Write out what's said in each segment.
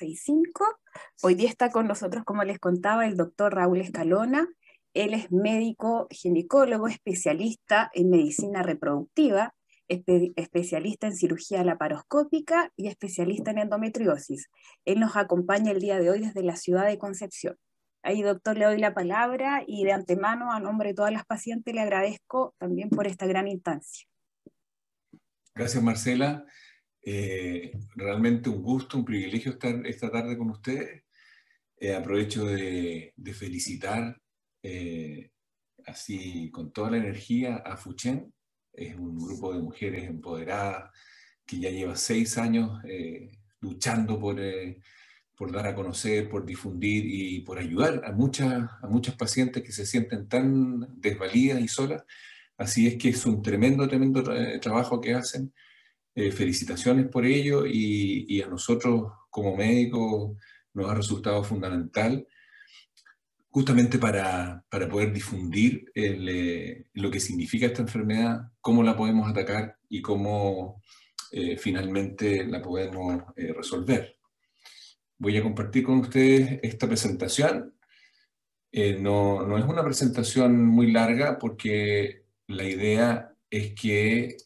265. Hoy día está con nosotros, como les contaba, el doctor Raúl Escalona. Él es médico ginecólogo, especialista en medicina reproductiva, especialista en cirugía laparoscópica y especialista en endometriosis. Él nos acompaña el día de hoy desde la ciudad de Concepción. Ahí, doctor, le doy la palabra y de antemano, a nombre de todas las pacientes, le agradezco también por esta gran instancia. Gracias, Marcela. Realmente un gusto, un privilegio estar esta tarde con ustedes. Aprovecho de felicitar así con toda la energía a FUCHEN. Es un grupo de mujeres empoderadas que ya lleva 6 años luchando por dar a conocer, por difundir y por ayudar a muchas pacientes que se sienten tan desvalidas y solas. Así es que es un tremendo trabajo que hacen. Felicitaciones por ello y a nosotros como médicos nos ha resultado fundamental justamente para poder difundir lo que significa esta enfermedad, cómo la podemos atacar y cómo finalmente la podemos resolver. Voy a compartir con ustedes esta presentación. No es una presentación muy larga porque la idea es que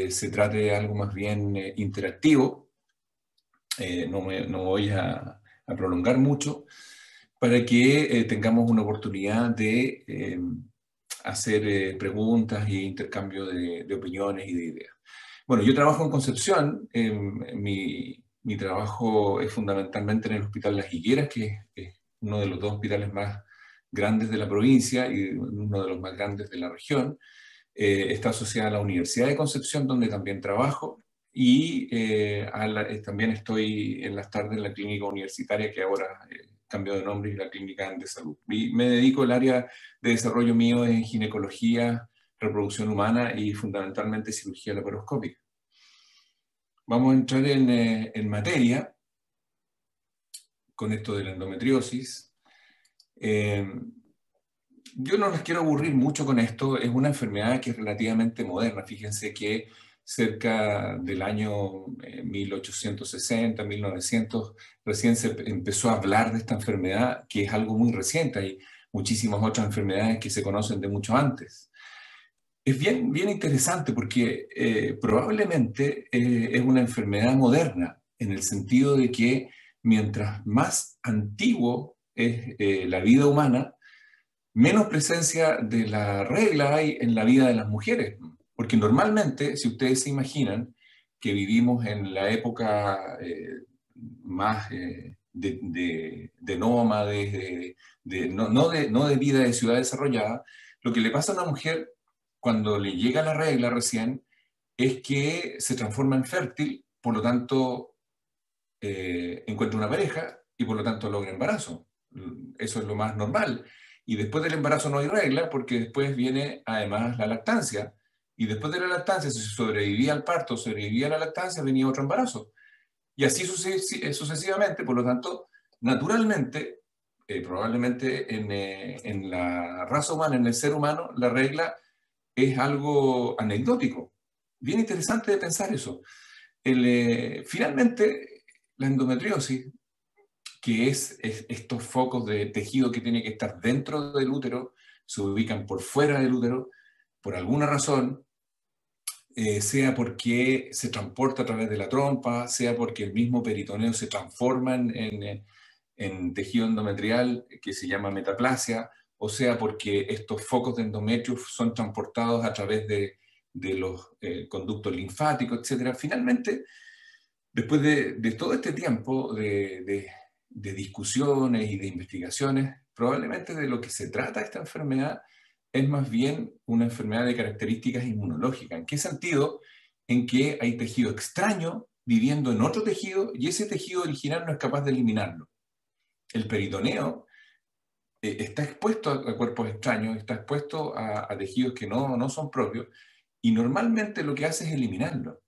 se trate de algo más bien interactivo. No voy a prolongar mucho para que tengamos una oportunidad de hacer preguntas e intercambio de opiniones y de ideas. Bueno, yo trabajo en Concepción. Mi trabajo es fundamentalmente en el Hospital Las Higueras, que es uno de los 2 hospitales más grandes de la provincia y uno de los más grandes de la región. Está asociada a la Universidad de Concepción, donde también trabajo, y también estoy en las tardes en la clínica universitaria, que ahora cambió de nombre, y la clínica de salud. Y me dedico al área de desarrollo mío en ginecología, reproducción humana y fundamentalmente cirugía laparoscópica. Vamos a entrar en materia con esto de la endometriosis. Yo no les quiero aburrir mucho con esto. Es una enfermedad que es relativamente moderna. Fíjense que cerca del año 1860, 1900, recién se empezó a hablar de esta enfermedad, que es algo muy reciente. Hay muchísimas otras enfermedades que se conocen de mucho antes. Es bien interesante porque probablemente es una enfermedad moderna, en el sentido de que mientras más antiguo es la vida humana, menos presencia de la regla hay en la vida de las mujeres. Porque normalmente, si ustedes se imaginan que vivimos en la época más de nómades, no de vida de ciudad desarrollada, lo que le pasa a una mujer cuando le llega la regla recién es que se transforma en fértil, por lo tanto encuentra una pareja y por lo tanto logra embarazo. Eso es lo más normal. Y después del embarazo no hay regla, porque después viene además la lactancia. Y después de la lactancia, si sobrevivía al parto, sobrevivía a la lactancia, venía otro embarazo. Y así sucesivamente. Por lo tanto, naturalmente, probablemente en la raza humana, en el ser humano, la regla es algo anecdótico. Bien interesante de pensar eso. Finalmente, la endometriosis, que es estos focos de tejido que tiene que estar dentro del útero, se ubican por fuera del útero, por alguna razón, sea porque se transporta a través de la trompa, sea porque el mismo peritoneo se transforma en tejido endometrial que se llama metaplasia, o sea porque estos focos de endometrio son transportados a través de los conductos linfáticos, etc. Finalmente, después de todo este tiempo de discusiones y de investigaciones, probablemente de lo que se trata esta enfermedad es más bien una enfermedad de características inmunológicas. ¿En qué sentido? En que hay tejido extraño viviendo en otro tejido y ese tejido original no es capaz de eliminarlo. El peritoneo está expuesto a cuerpos extraños, está expuesto a tejidos que no son propios, y normalmente lo que hace es eliminarlo.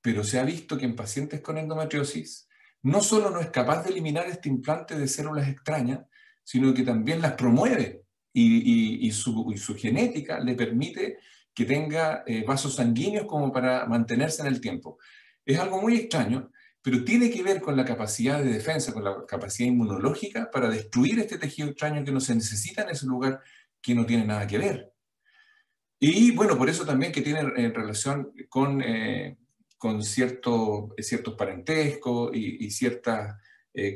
Pero se ha visto que en pacientes con endometriosis no solo no es capaz de eliminar este implante de células extrañas, sino que también las promueve y su genética le permite que tenga vasos sanguíneos como para mantenerse en el tiempo. Es algo muy extraño pero tiene que ver con la capacidad de defensa, con la capacidad inmunológica para destruir este tejido extraño que no se necesita en ese lugar que no tiene nada que ver. Y bueno, por eso también que tiene relación con ciertos parentescos y ciertos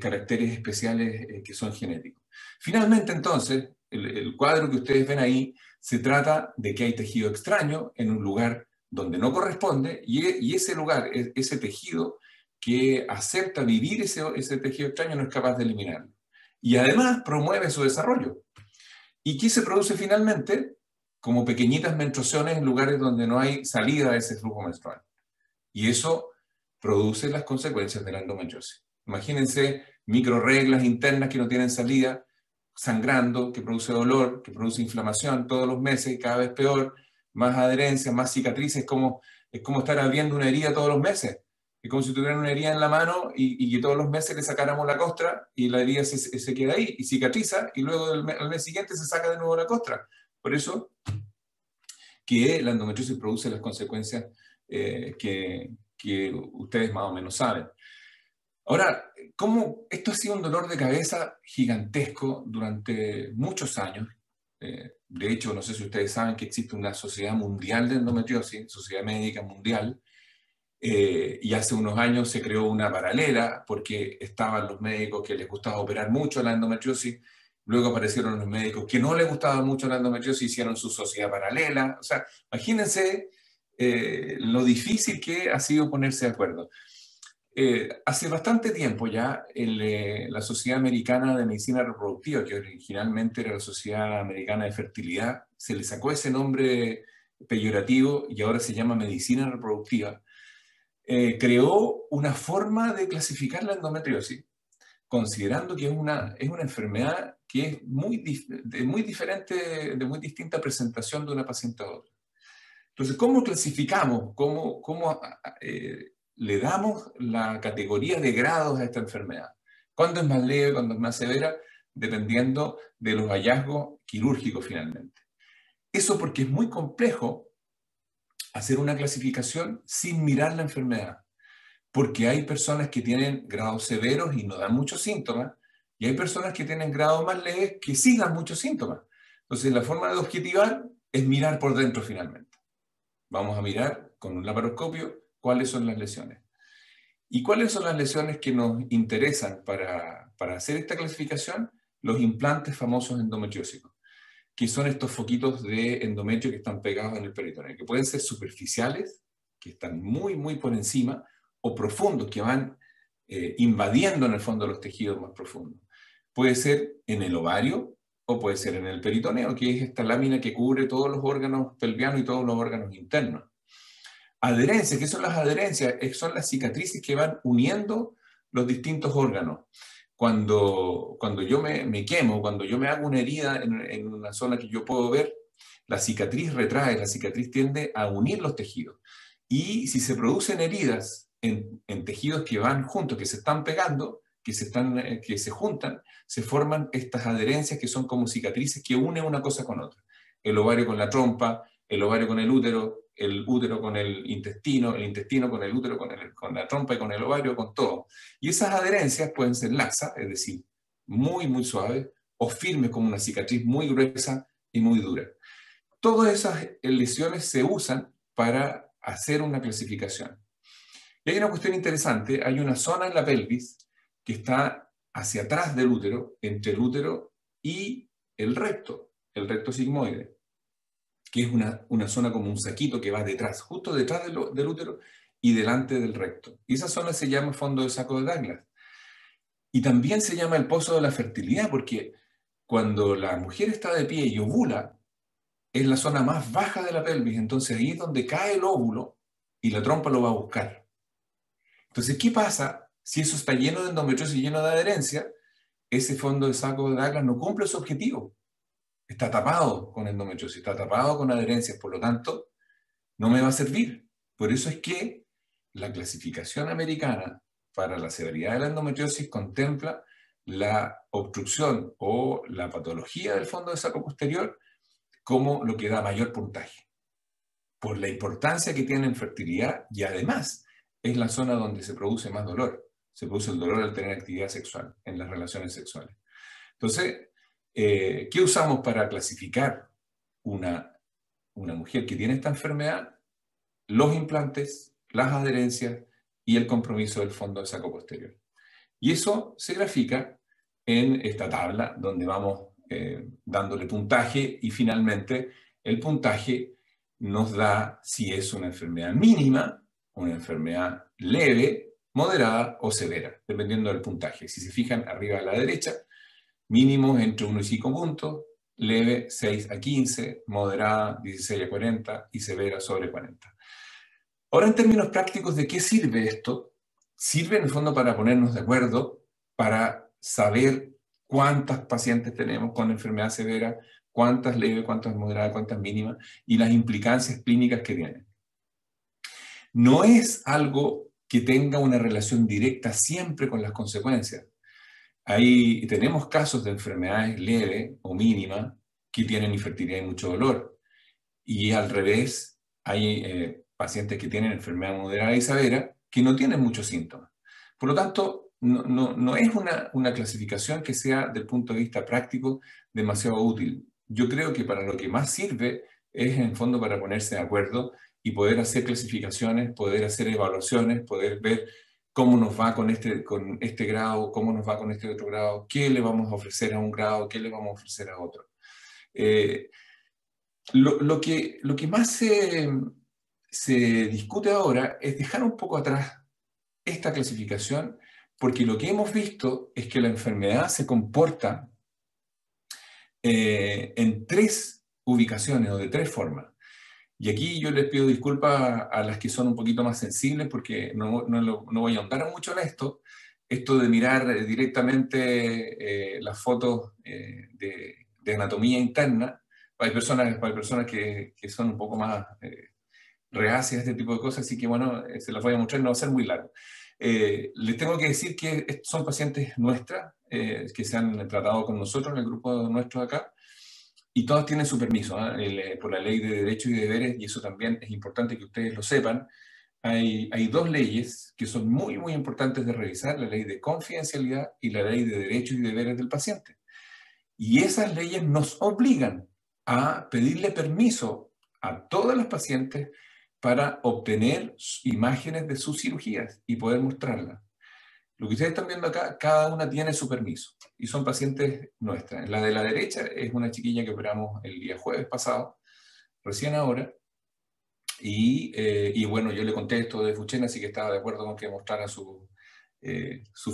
caracteres especiales que son genéticos. Finalmente, entonces, el cuadro que ustedes ven ahí se trata de que hay tejido extraño en un lugar donde no corresponde y ese lugar, ese tejido que acepta vivir ese tejido extraño no es capaz de eliminarlo. Y además promueve su desarrollo. ¿Y qué se produce finalmente? Como pequeñitas menstruaciones en lugares donde no hay salida de ese flujo menstrual. Y eso produce las consecuencias de la endometriosis. Imagínense microreglas internas que no tienen salida, sangrando, que produce dolor, que produce inflamación todos los meses, cada vez peor, más adherencias, más cicatrices, es como estar abriendo una herida todos los meses. Es como si tuvieran una herida en la mano y que todos los meses le sacáramos la costra y la herida se queda ahí y cicatriza y luego al mes siguiente se saca de nuevo la costra. Por eso que la endometriosis produce las consecuencias que ustedes más o menos saben. Ahora, esto ha sido un dolor de cabeza gigantesco durante muchos años. De hecho, no sé si ustedes saben que existe una sociedad mundial de endometriosis, Sociedad Médica Mundial, y hace unos años se creó una paralela porque estaban los médicos que les gustaba operar mucho la endometriosis, luego aparecieron los médicos que no les gustaba mucho la endometriosis, hicieron su sociedad paralela. O sea, imagínense lo difícil que ha sido ponerse de acuerdo. Hace bastante tiempo ya la Sociedad Americana de Medicina Reproductiva, que originalmente era la Sociedad Americana de Fertilidad, se le sacó ese nombre peyorativo y ahora se llama Medicina Reproductiva, creó una forma de clasificar la endometriosis, considerando que es una enfermedad que es muy diferente, de muy distinta presentación de una paciente a otra. Entonces, ¿cómo clasificamos? ¿Cómo le damos la categoría de grados a esta enfermedad? ¿Cuándo es más leve, cuándo es más severa? Dependiendo de los hallazgos quirúrgicos finalmente. Eso porque es muy complejo hacer una clasificación sin mirar la enfermedad. Porque hay personas que tienen grados severos y no dan muchos síntomas, y hay personas que tienen grados más leves que sí dan muchos síntomas. Entonces, la forma de objetivar es mirar por dentro finalmente. Vamos a mirar con un laparoscopio cuáles son las lesiones. ¿Y cuáles son las lesiones que nos interesan para hacer esta clasificación? Los implantes famosos endometriósicos, que son estos foquitos de endometrio que están pegados en el peritoneo, que pueden ser superficiales, que están muy por encima, o profundos, que van invadiendo en el fondo los tejidos más profundos. Puede ser en el ovario o puede ser en el peritoneo, que es esta lámina que cubre todos los órganos pelvianos y todos los órganos internos. Adherencias, ¿qué son las adherencias? Son las cicatrices que van uniendo los distintos órganos. Cuando yo me quemo, cuando yo me hago una herida en una zona que yo puedo ver, la cicatriz retrae, la cicatriz tiende a unir los tejidos. Y si se producen heridas en tejidos que van juntos, que se están pegando, que se juntan, se forman estas adherencias que son como cicatrices que unen una cosa con otra. El ovario con la trompa, el ovario con el útero con el intestino con el útero, con la trompa y con el ovario, con todo. Y esas adherencias pueden ser laxas, es decir, muy suaves, o firmes como una cicatriz muy gruesa y muy dura. Todas esas lesiones se usan para hacer una clasificación. Y hay una cuestión interesante, hay una zona en la pelvis que está hacia atrás del útero, entre el útero y el recto sigmoide, que es una zona como un saquito que va detrás, justo detrás del útero y delante del recto. Y esa zona se llama fondo de saco de Douglas. Y también se llama el pozo de la fertilidad, porque cuando la mujer está de pie y ovula, es la zona más baja de la pelvis, entonces ahí es donde cae el óvulo y la trompa lo va a buscar. Entonces, ¿qué pasa si eso está lleno de endometriosis y lleno de adherencia? Ese fondo de saco de Douglas no cumple su objetivo. Está tapado con endometriosis, está tapado con adherencias, por lo tanto, no me va a servir. Por eso es que la clasificación americana para la severidad de la endometriosis contempla la obstrucción o la patología del fondo de saco posterior como lo que da mayor puntaje, por la importancia que tiene en fertilidad y además es la zona donde se produce más dolor. Se produce el dolor al tener actividad sexual, en las relaciones sexuales. Entonces, ¿qué usamos para clasificar una mujer que tiene esta enfermedad? Los implantes, las adherencias y el compromiso del fondo de saco posterior. Y eso se grafica en esta tabla donde vamos dándole puntaje y finalmente el puntaje nos da si es una enfermedad mínima, una enfermedad leve, moderada o severa, dependiendo del puntaje. Si se fijan arriba a la derecha, mínimos entre 1 y 5 puntos, leve 6 a 15, moderada 16 a 40 y severa sobre 40. Ahora, en términos prácticos, ¿de qué sirve esto? Sirve en el fondo para ponernos de acuerdo, para saber cuántas pacientes tenemos con enfermedad severa, cuántas leves, cuántas moderadas, cuántas mínimas, y las implicancias clínicas que tienen. No es algo que tenga una relación directa siempre con las consecuencias. Ahí tenemos casos de enfermedades leves o mínimas que tienen infertilidad y mucho dolor. Y al revés, hay pacientes que tienen enfermedad moderada y severa que no tienen muchos síntomas. Por lo tanto, no es una clasificación que sea, del punto de vista práctico, demasiado útil. Yo creo que para lo que más sirve es, en fondo, para ponerse de acuerdo y poder hacer clasificaciones, poder hacer evaluaciones, poder ver cómo nos va con este grado, cómo nos va con este otro grado, qué le vamos a ofrecer a un grado, qué le vamos a ofrecer a otro. Lo que más se discute ahora es dejar un poco atrás esta clasificación, porque lo que hemos visto es que la enfermedad se comporta en 3 ubicaciones o de 3 formas. Y aquí yo les pido disculpas a las que son un poquito más sensibles, porque no voy a ahondar mucho en esto. Esto de mirar directamente las fotos de anatomía interna. Hay personas que son un poco más reacias a este tipo de cosas, así que bueno, se las voy a mostrar, no va a ser muy largo. Les tengo que decir que son pacientes nuestras, que se han tratado con nosotros en el grupo nuestro acá, y todas tienen su permiso, por la ley de derechos y deberes, y eso también es importante que ustedes lo sepan. Hay 2 leyes que son muy, muy importantes de revisar, la ley de confidencialidad y la ley de derechos y deberes del paciente. Y esas leyes nos obligan a pedirle permiso a todas las pacientes para obtener imágenes de sus cirugías y poder mostrarlas. Lo que ustedes están viendo acá, cada una tiene su permiso y son pacientes nuestras. La de la derecha es una chiquilla que operamos el día jueves pasado, recién ahora, y bueno, yo le conté esto de Fuchen, así que estaba de acuerdo con que mostrara sus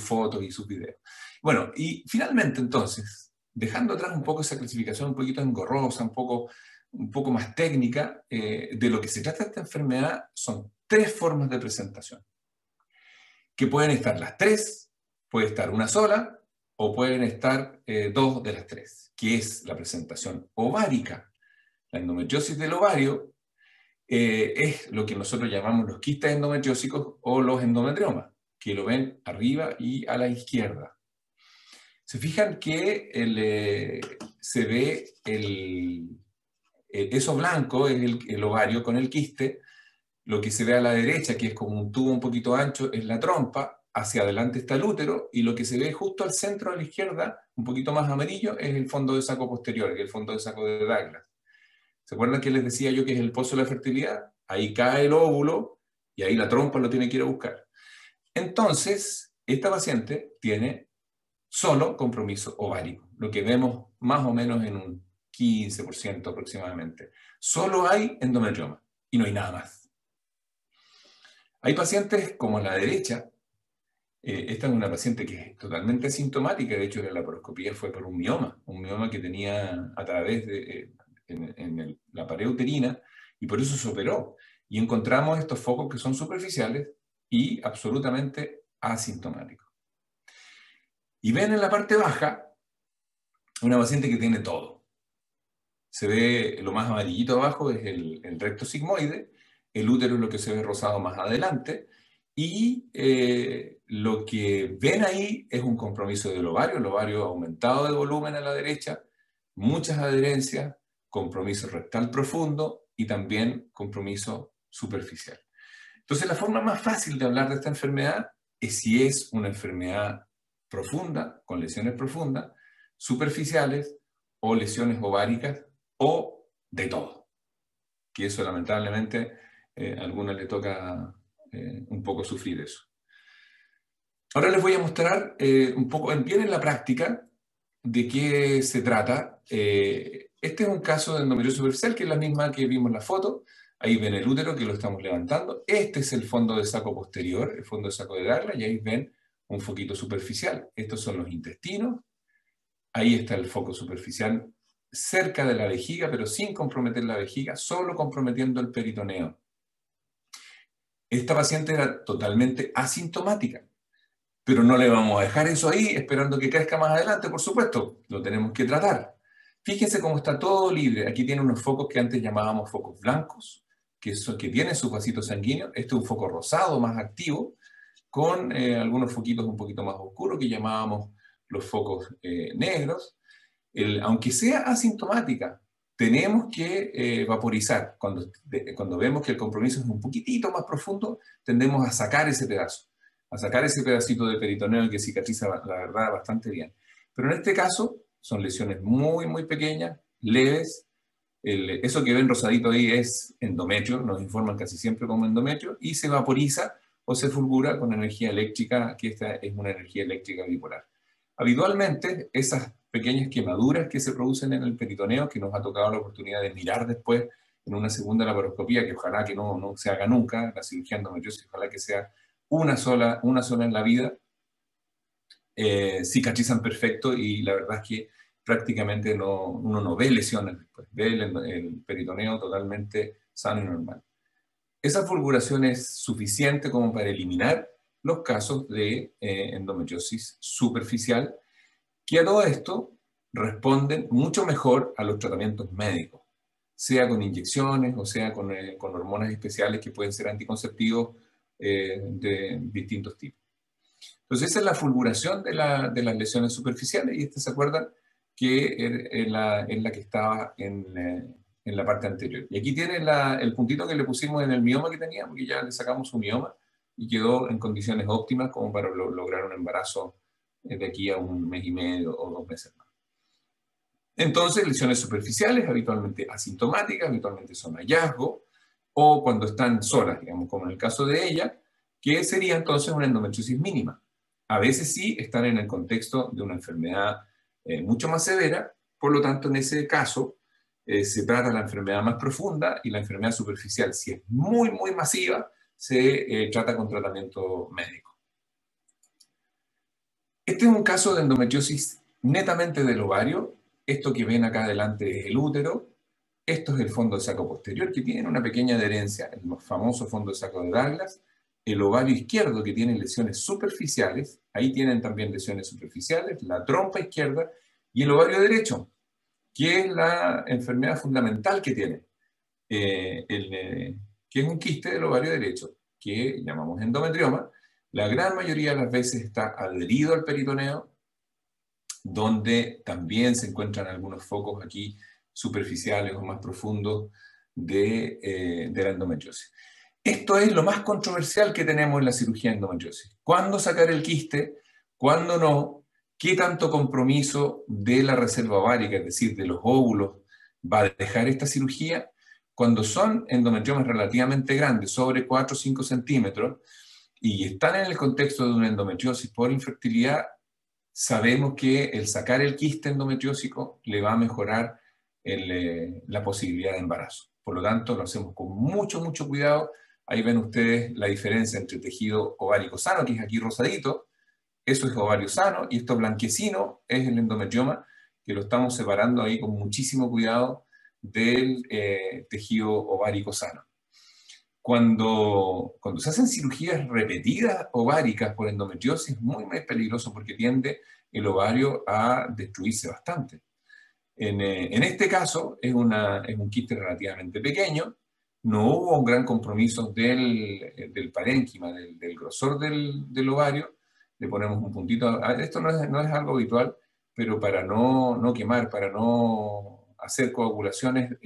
fotos y sus videos. Bueno, y finalmente entonces, dejando atrás un poco esa clasificación un poquito engorrosa, un poco más técnica, de lo que se trata esta enfermedad son 3 formas de presentación, que pueden estar las 3, puede estar una sola, o pueden estar 2 de las 3, que es la presentación ovárica. La endometriosis del ovario es lo que nosotros llamamos los quistes endometriósicos o los endometriomas, que lo ven arriba y a la izquierda. Se fijan que se ve eso blanco es el ovario con el quiste. Lo que se ve a la derecha, que es como un tubo un poquito ancho, es la trompa, hacia adelante está el útero, y lo que se ve justo al centro a la izquierda, un poquito más amarillo, es el fondo de saco posterior, que es el fondo de saco de Douglas. ¿Se acuerdan que les decía yo que es el pozo de la fertilidad? Ahí cae el óvulo, y ahí la trompa lo tiene que ir a buscar. Entonces, esta paciente tiene solo compromiso ovárico, lo que vemos más o menos en un 15% aproximadamente. Solo hay endometrioma, y no hay nada más. Hay pacientes como la derecha, esta es una paciente que es totalmente asintomática, de hecho la laparoscopía fue por un mioma que tenía a través de la pared uterina, y por eso se operó. Y encontramos estos focos que son superficiales y absolutamente asintomáticos. Y ven en la parte baja una paciente que tiene todo. Se ve lo más amarillito abajo, es el recto sigmoide, el útero es lo que se ve rosado más adelante, y lo que ven ahí es un compromiso del ovario, el ovario aumentado de volumen a la derecha, muchas adherencias, compromiso rectal profundo y también compromiso superficial. Entonces, la forma más fácil de hablar de esta enfermedad es si es una enfermedad profunda, con lesiones profundas, superficiales o lesiones ováricas o de todo. Que eso lamentablemente a algunos le toca un poco sufrir eso. Ahora les voy a mostrar un poco bien en la práctica de qué se trata. Este es un caso de endometriosis superficial, que es la misma que vimos en la foto. Ahí ven el útero que lo estamos levantando. Este es el fondo de saco posterior, el fondo de saco de Douglas, y ahí ven un foquito superficial. Estos son los intestinos. Ahí está el foco superficial cerca de la vejiga, pero sin comprometer la vejiga, solo comprometiendo el peritoneo. Esta paciente era totalmente asintomática, pero no le vamos a dejar eso ahí esperando que crezca más adelante, por supuesto, lo tenemos que tratar. Fíjense cómo está todo libre. Aquí tiene unos focos que antes llamábamos focos blancos, que tienen sus vasitos sanguíneos. Este es un foco rosado más activo, con algunos foquitos un poquito más oscuros que llamábamos los focos negros. Aunque sea asintomática, tenemos que vaporizar. Cuando vemos que el compromiso es un poquitito más profundo, tendemos a sacar ese pedazo, a sacar ese pedacito de peritoneo que cicatriza, la verdad, bastante bien. Pero en este caso, son lesiones muy, muy pequeñas, leves. Eso que ven rosadito ahí es endometrio, nos informan casi siempre como endometrio, y se vaporiza o se fulgura con energía eléctrica, que esta es una energía eléctrica bipolar. Habitualmente, esas pequeñas quemaduras que se producen en el peritoneo, que nos ha tocado la oportunidad de mirar después en una segunda laparoscopía, que ojalá que no se haga nunca, la cirugía endometriosis, ojalá que sea una sola en la vida, cicatrizan perfecto, y la verdad es que prácticamente uno no ve lesiones después, ve el peritoneo totalmente sano y normal. Esa fulguración es suficiente como para eliminar los casos de endometriosis superficial, que a todo esto responden mucho mejor a los tratamientos médicos, sea con inyecciones o sea con hormonas especiales que pueden ser anticonceptivos de distintos tipos. Entonces esa es la fulguración de las lesiones superficiales, y se acuerdan que es la que estaba en la parte anterior. Y aquí tiene el puntito que le pusimos en el mioma que tenía, porque ya le sacamos un mioma y quedó en condiciones óptimas como para lograr un embarazo de aquí a 1 mes y medio o 2 meses más. Entonces, lesiones superficiales, habitualmente asintomáticas, habitualmente son hallazgos, o cuando están solas, digamos, como en el caso de ella, que sería entonces una endometriosis mínima. A veces sí están en el contexto de una enfermedad mucho más severa, por lo tanto, en ese caso, se trata la enfermedad más profunda, y la enfermedad superficial, si es muy, muy masiva, se trata con tratamiento médico. Este es un caso de endometriosis netamente del ovario. Esto que ven acá adelante es el útero. Esto es el fondo de saco posterior, que tiene una pequeña adherencia, el famoso fondo de saco de Douglas. El ovario izquierdo, que tiene lesiones superficiales, ahí tienen también lesiones superficiales, la trompa izquierda, y el ovario derecho, que es la enfermedad fundamental que tiene, que es un quiste del ovario derecho, que llamamos endometrioma. La gran mayoría de las veces está adherido al peritoneo, donde también se encuentran algunos focos aquí superficiales o más profundos de la endometriosis. Esto es lo más controversial que tenemos en la cirugía de endometriosis. ¿Cuándo sacar el quiste? ¿Cuándo no? ¿Qué tanto compromiso de la reserva ovárica, es decir, de los óvulos, va a dejar esta cirugía? Cuando son endometriomas relativamente grandes, sobre 4 o 5 centímetros, y están en el contexto de una endometriosis por infertilidad, sabemos que el sacar el quiste endometriósico le va a mejorar la posibilidad de embarazo. Por lo tanto, lo hacemos con mucho, mucho cuidado. Ahí ven ustedes la diferencia entre tejido ovárico sano, que es aquí rosadito, eso es ovario sano, y esto blanquecino es el endometrioma, que lo estamos separando ahí con muchísimo cuidado del tejido ovárico sano. Cuando se hacen cirugías repetidas ováricas por endometriosis, es muy, muy peligroso, porque tiende el ovario a destruirse bastante. En este caso es un quiste relativamente pequeño, no hubo un gran compromiso del parénquima, del grosor del ovario. Le ponemos un puntito, esto no es algo habitual, pero para no quemar, para no hacer coagulaciones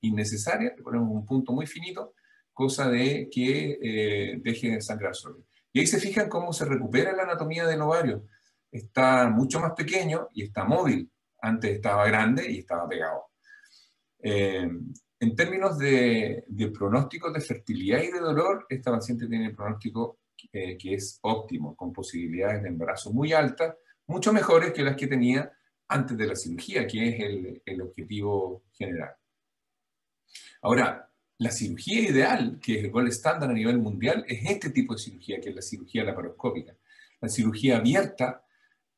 innecesarias, le ponemos un punto muy finito cosa de que deje de sangrar sólido. Y ahí se fijan cómo se recupera la anatomía del ovario. Está mucho más pequeño y está móvil. Antes estaba grande y estaba pegado. En términos de pronósticos de fertilidad y de dolor, esta paciente tiene pronóstico que es óptimo, con posibilidades de embarazo muy altas, mucho mejores que las que tenía antes de la cirugía, que es el objetivo general. Ahora, la cirugía ideal, que es el gold estándar a nivel mundial, es este tipo de cirugía, que es la cirugía laparoscópica. La cirugía abierta,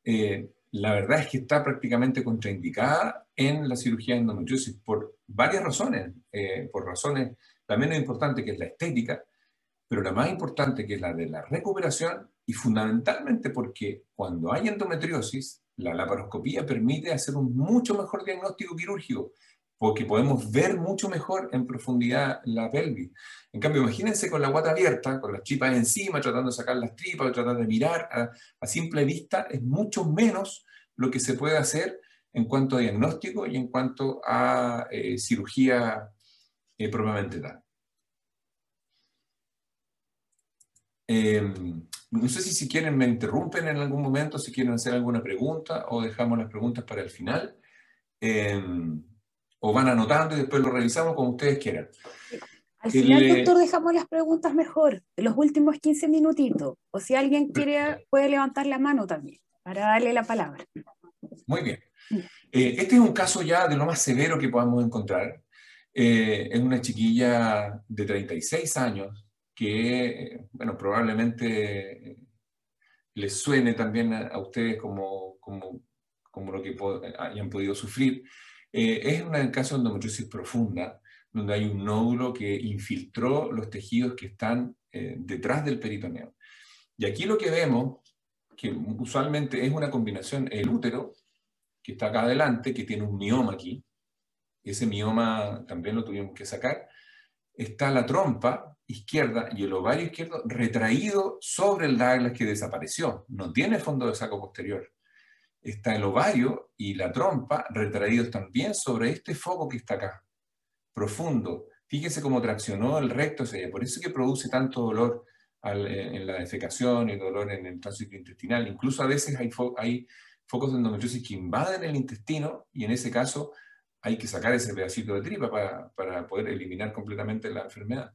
la verdad es que está prácticamente contraindicada en la cirugía de endometriosis por varias razones. Por razones, la menos importante, que es la estética, pero la más importante, que es la de la recuperación, y fundamentalmente porque cuando hay endometriosis, la laparoscopía permite hacer un mucho mejor diagnóstico quirúrgico, porque podemos ver mucho mejor en profundidad la pelvis. En cambio, imagínense con la guata abierta, con las tripas encima, tratando de sacar las tripas, tratando de mirar a simple vista, es mucho menos lo que se puede hacer en cuanto a diagnóstico y en cuanto a cirugía propiamente tal. No sé si quieren me interrumpen en algún momento, si quieren hacer alguna pregunta, o dejamos las preguntas para el final, o van anotando y después lo revisamos como ustedes quieran. Al final, doctor, dejamos las preguntas mejor, los últimos 15 minutitos, o si alguien quiere, puede levantar la mano también, para darle la palabra. Muy bien. Este es un caso ya de lo más severo que podamos encontrar. Es una chiquilla de 36 años que, bueno, probablemente les suene también a ustedes como lo que hayan podido sufrir. Es un caso de endometriosis profunda, donde hay un nódulo que infiltró los tejidos que están detrás del peritoneo. Y aquí lo que vemos, que usualmente es una combinación, el útero, que está acá adelante, que tiene un mioma aquí, ese mioma también lo tuvimos que sacar, está la trompa izquierda y el ovario izquierdo retraído sobre el Douglas, que desapareció, no tiene fondo de saco posterior. Está el ovario y la trompa retraídos también sobre este foco que está acá, profundo. Fíjese cómo traccionó el recto, por eso es que produce tanto dolor en la defecación y dolor en el tránsito intestinal. Incluso a veces hay focos de endometriosis que invaden el intestino y en ese caso hay que sacar ese pedacito de tripa para poder eliminar completamente la enfermedad.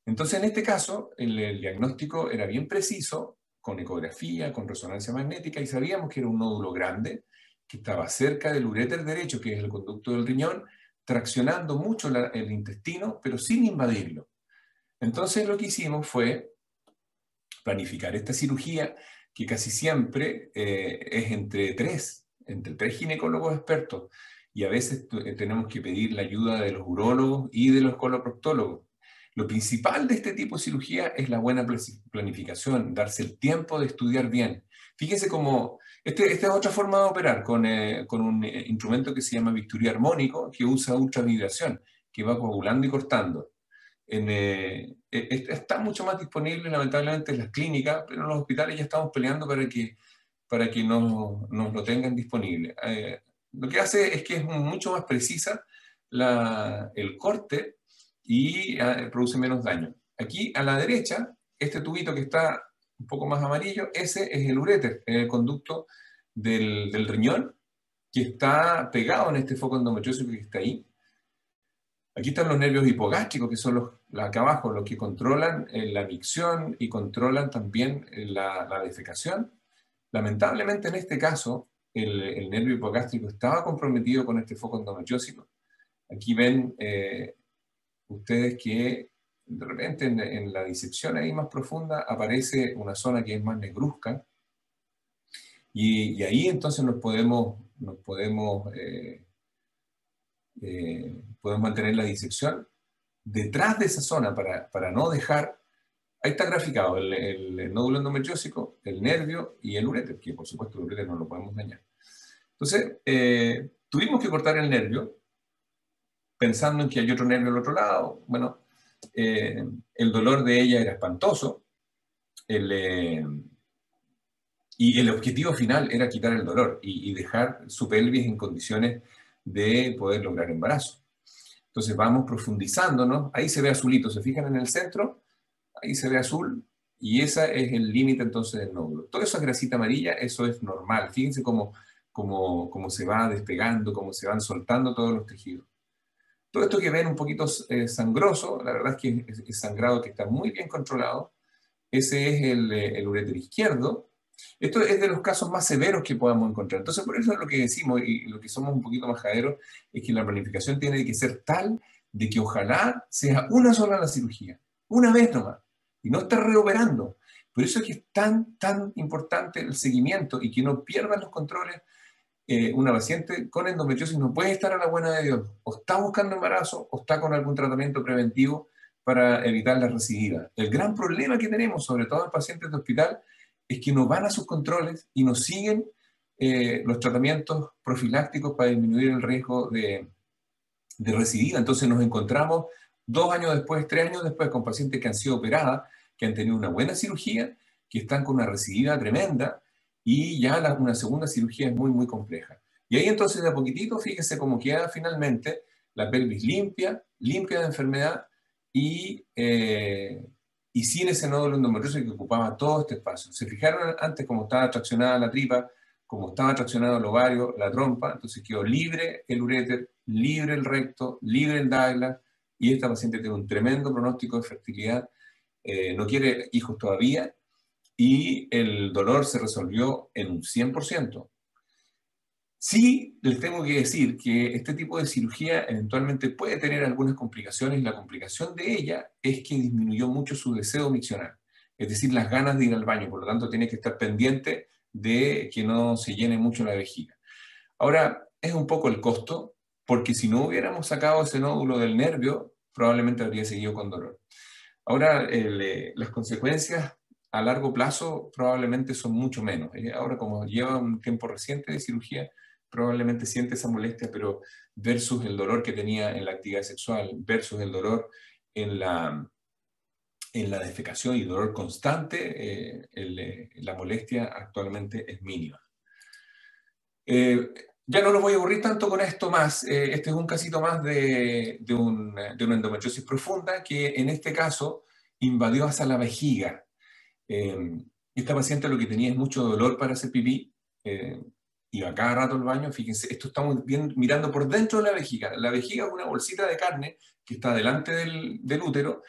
Entonces, en este caso, el diagnóstico era bien preciso, con ecografía, con resonancia magnética, y sabíamos que era un nódulo grande, que estaba cerca del uréter derecho, que es el conducto del riñón, traccionando mucho el intestino, pero sin invadirlo. Entonces, lo que hicimos fue planificar esta cirugía, que casi siempre es entre tres ginecólogos expertos, y a veces tenemos que pedir la ayuda de los urólogos y de los coloproctólogos. Lo principal de este tipo de cirugía es la buena planificación, darse el tiempo de estudiar bien. Fíjense cómo, esta es otra forma de operar, con un instrumento que se llama bisturí armónico, que usa ultravibración, que va coagulando y cortando. Está mucho más disponible, lamentablemente, en las clínicas, pero en los hospitales ya estamos peleando para que nos lo tengan disponible. Lo que hace es que es mucho más precisa el corte y produce menos daño. Aquí a la derecha, este tubito que está un poco más amarillo, ese es el uréter, el conducto del riñón, que está pegado en este foco endometriósico que está ahí. Aquí están los nervios hipogástricos, que son los acá abajo, los que controlan la micción y controlan también la defecación. Lamentablemente en este caso, el nervio hipogástrico estaba comprometido con este foco endometriósico. Aquí ven ustedes que de repente en la disección ahí más profunda aparece una zona que es más negruzca, y ahí entonces podemos mantener la disección detrás de esa zona para no dejar. Ahí está graficado el nódulo endometriósico, el nervio y el uréter, que por supuesto el uréter no lo podemos dañar. Entonces, tuvimos que cortar el nervio, pensando en que hay otro nervio al otro lado. Bueno, el dolor de ella era espantoso, y el objetivo final era quitar el dolor y dejar su pelvis en condiciones de poder lograr embarazo. Entonces vamos profundizándonos, ahí se ve azulito, ¿se fijan en el centro? Ahí se ve azul, y ese es el límite entonces del nódulo. Todo eso es grasita amarilla, eso es normal. Fíjense cómo se va despegando, cómo se van soltando todos los tejidos. Todo esto que ven un poquito sangroso, la verdad es que es sangrado que está muy bien controlado. Ese es el uréter izquierdo. Esto es de los casos más severos que podamos encontrar. Entonces, por eso es lo que decimos y lo que somos un poquito majaderos, es que la planificación tiene que ser tal de que ojalá sea una sola la cirugía, una vez nomás, y no estar reoperando. Por eso es que es tan importante el seguimiento y que no pierdan los controles. Una paciente con endometriosis no puede estar a la buena de Dios. O está buscando embarazo o está con algún tratamiento preventivo para evitar la recidiva. El gran problema que tenemos, sobre todo en pacientes de hospital, es que no van a sus controles y no siguen los tratamientos profilácticos para disminuir el riesgo de recidiva. Entonces nos encontramos 2 años después, 3 años después, con pacientes que han sido operadas, que han tenido una buena cirugía, que están con una recidiva tremenda, y ya una segunda cirugía es muy compleja. Y ahí entonces de a poquitito, fíjese cómo queda finalmente la pelvis limpia de enfermedad, y sin ese nódulo endometrioso que ocupaba todo este espacio. Se fijaron antes cómo estaba traccionada la tripa, cómo estaba traccionado el ovario, la trompa, entonces quedó libre el uréter, libre el recto, libre el Douglas, y esta paciente tiene un tremendo pronóstico de fertilidad, no quiere hijos todavía, y el dolor se resolvió en un 100%. Sí, les tengo que decir que este tipo de cirugía eventualmente puede tener algunas complicaciones. La complicación de ella es que disminuyó mucho su deseo miccional, es decir, las ganas de ir al baño, por lo tanto tiene que estar pendiente de que no se llene mucho la vejiga. Ahora, es un poco el costo, porque si no hubiéramos sacado ese nódulo del nervio, probablemente habría seguido con dolor. Ahora, las consecuencias a largo plazo probablemente son mucho menos. Ahora, como lleva un tiempo reciente de cirugía, probablemente siente esa molestia, pero versus el dolor que tenía en la actividad sexual, versus el dolor en la defecación y dolor constante, la molestia actualmente es mínima. Ya no los voy a aburrir tanto con esto más. Este es un casito más de una endometriosis profunda que en este caso invadió hasta la vejiga. Esta paciente lo que tenía es mucho dolor para hacer pipí, iba cada rato al baño. Fíjense, esto estamos mirando por dentro de la vejiga. La vejiga es una bolsita de carne que está delante del útero,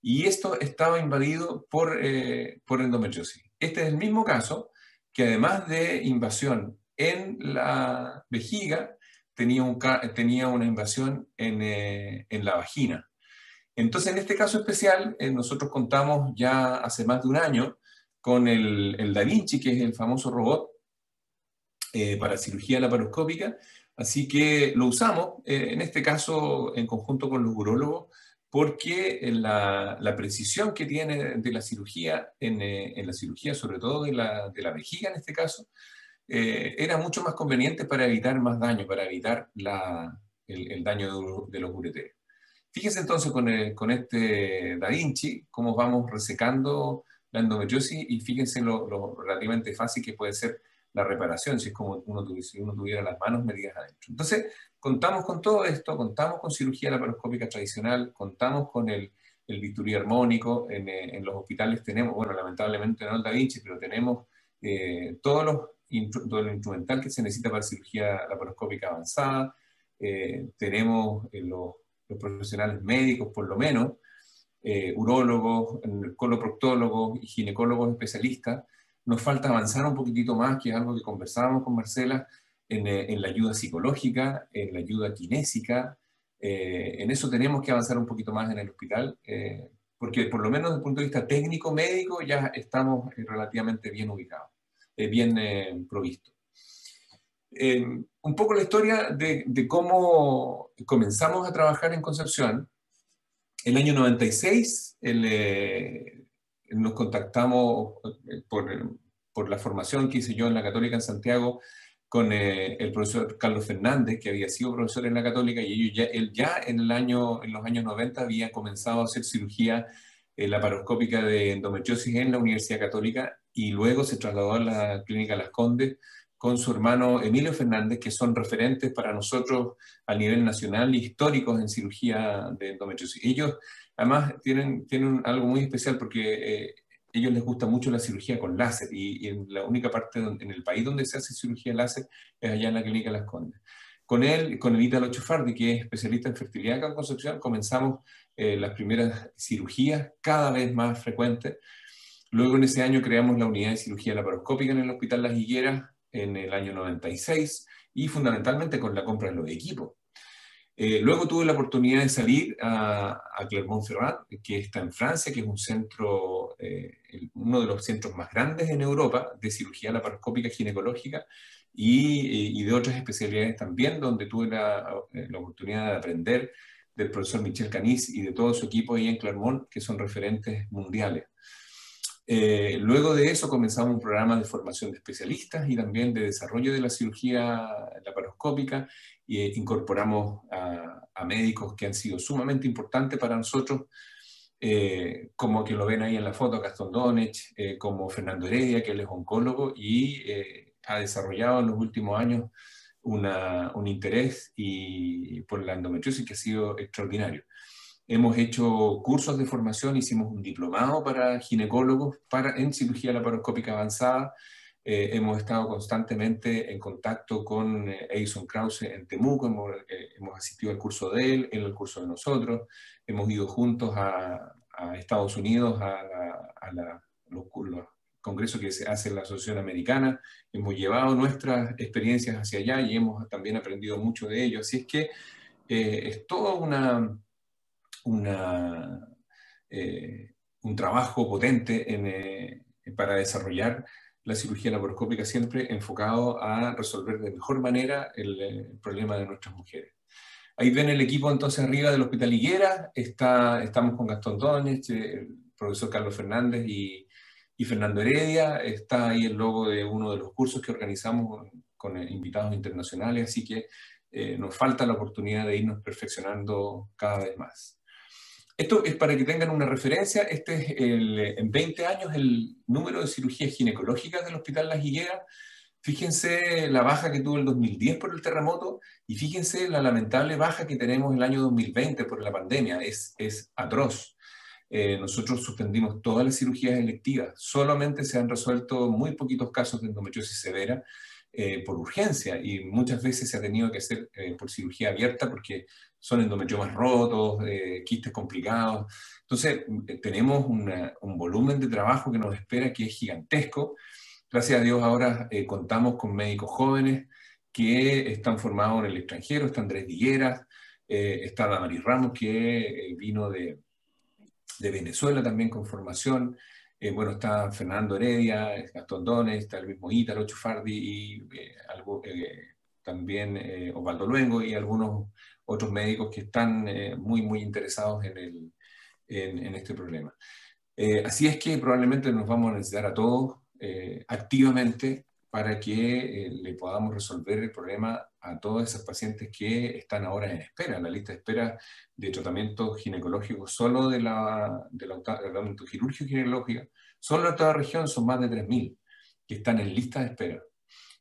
y esto estaba invadido por endometriosis. Este es el mismo caso que, además de invasión en la vejiga, tenía una invasión en la vagina. Entonces, en este caso especial, nosotros contamos ya hace más de un año con el Da Vinci, que es el famoso robot para cirugía laparoscópica, así que lo usamos, en este caso en conjunto con los urólogos, porque la precisión que tiene de la cirugía, en la cirugía sobre todo de la vejiga en este caso, era mucho más conveniente para evitar más daño, para evitar el daño de los ureteres. Fíjense entonces con este Da Vinci cómo vamos resecando la endometriosis, y fíjense lo relativamente fácil que puede ser la reparación, si es como si uno tuviera las manos metidas adentro. Entonces, contamos con todo esto, contamos con cirugía laparoscópica tradicional, contamos con el bisturí armónico, en los hospitales tenemos, bueno, lamentablemente no el Da Vinci, pero tenemos todo el instrumental que se necesita para cirugía laparoscópica avanzada, tenemos los profesionales médicos, por lo menos, urólogos, coloproctólogos y ginecólogos especialistas. Nos falta avanzar un poquitito más, que es algo que conversábamos con Marcela, en la ayuda psicológica, en la ayuda kinésica. En eso tenemos que avanzar un poquito más en el hospital, porque por lo menos desde el punto de vista técnico, médico, ya estamos relativamente bien ubicados, bien provistos. Un poco la historia de cómo comenzamos a trabajar en Concepción. El año 96 nos contactamos por la formación que hice yo en la Católica en Santiago con el profesor Carlos Fernández, que había sido profesor en la Católica, y él ya en los años 90 había comenzado a hacer cirugía laparoscópica de endometriosis en la Universidad Católica, y luego se trasladó a la Clínica Las Condes con su hermano Emilio Fernández, que son referentes para nosotros a nivel nacional y históricos en cirugía de endometriosis. Ellos además tienen algo muy especial porque ellos les gusta mucho la cirugía con láser y en la única parte en el país donde se hace cirugía láser es allá en la Clínica Las Condes. Con él, con el Ítalo Chofardi, que es especialista en fertilidad acá en Concepción, comenzamos las primeras cirugías cada vez más frecuentes. Luego en ese año creamos la unidad de cirugía laparoscópica en el Hospital Las Higueras en el año 96 y fundamentalmente con la compra de los equipos. Luego tuve la oportunidad de salir a Clermont-Ferrand, que está en Francia, que es un centro, uno de los centros más grandes en Europa de cirugía laparoscópica ginecológica y de otras especialidades también, donde tuve la oportunidad de aprender del profesor Michel Canis y de todo su equipo ahí en Clermont, que son referentes mundiales. Luego de eso comenzamos un programa de formación de especialistas y también de desarrollo de la cirugía laparoscópica e incorporamos a médicos que han sido sumamente importantes para nosotros, como que lo ven ahí en la foto, Gastón Donech, como Fernando Heredia, que él es oncólogo y ha desarrollado en los últimos años un interés por la endometriosis que ha sido extraordinario. Hemos hecho cursos de formación, hicimos un diplomado para ginecólogos en cirugía laparoscópica avanzada. Hemos estado constantemente en contacto con Edison Krause en Temuco, hemos asistido al curso de él al curso de nosotros, hemos ido juntos a Estados Unidos los congresos que se hace en la Asociación Americana, hemos llevado nuestras experiencias hacia allá y hemos también aprendido mucho de ello. Así es que es toda un trabajo potente para desarrollar la cirugía laparoscópica siempre enfocado a resolver de mejor manera el problema de nuestras mujeres. Ahí ven el equipo entonces arriba del Hospital Higuera, estamos con Gastón Donech, el profesor Carlos Fernández y Fernando Heredia, está ahí el logo de uno de los cursos que organizamos con invitados internacionales, así que nos falta la oportunidad de irnos perfeccionando cada vez más. Esto es para que tengan una referencia, este es en 20 años el número de cirugías ginecológicas del Hospital Las Higueras. Fíjense la baja que tuvo el 2010 por el terremoto y fíjense la lamentable baja que tenemos el año 2020 por la pandemia, es atroz. Nosotros suspendimos todas las cirugías electivas, solamente se han resuelto muy poquitos casos de endometriosis severa por urgencia y muchas veces se ha tenido que hacer por cirugía abierta porque son endometriomas rotos, quistes complicados. Entonces tenemos un volumen de trabajo que nos espera que es gigantesco. Gracias a Dios ahora contamos con médicos jóvenes que están formados en el extranjero, está Andrés Villeras, está Damaris Ramos que vino de Venezuela también con formación, bueno, está Fernando Heredia, Gastón Donech, está el mismo Ítalo Chofardi y también Osvaldo Luengo y algunos otros médicos que están muy interesados en este problema. Así es que probablemente nos vamos a necesitar a todos activamente para que le podamos resolver el problema a todas esas pacientes que están ahora en espera, en la lista de espera de tratamiento ginecológico solo del tratamiento quirúrgico ginecológico, solo en toda la región son más de 3.000 que están en lista de espera.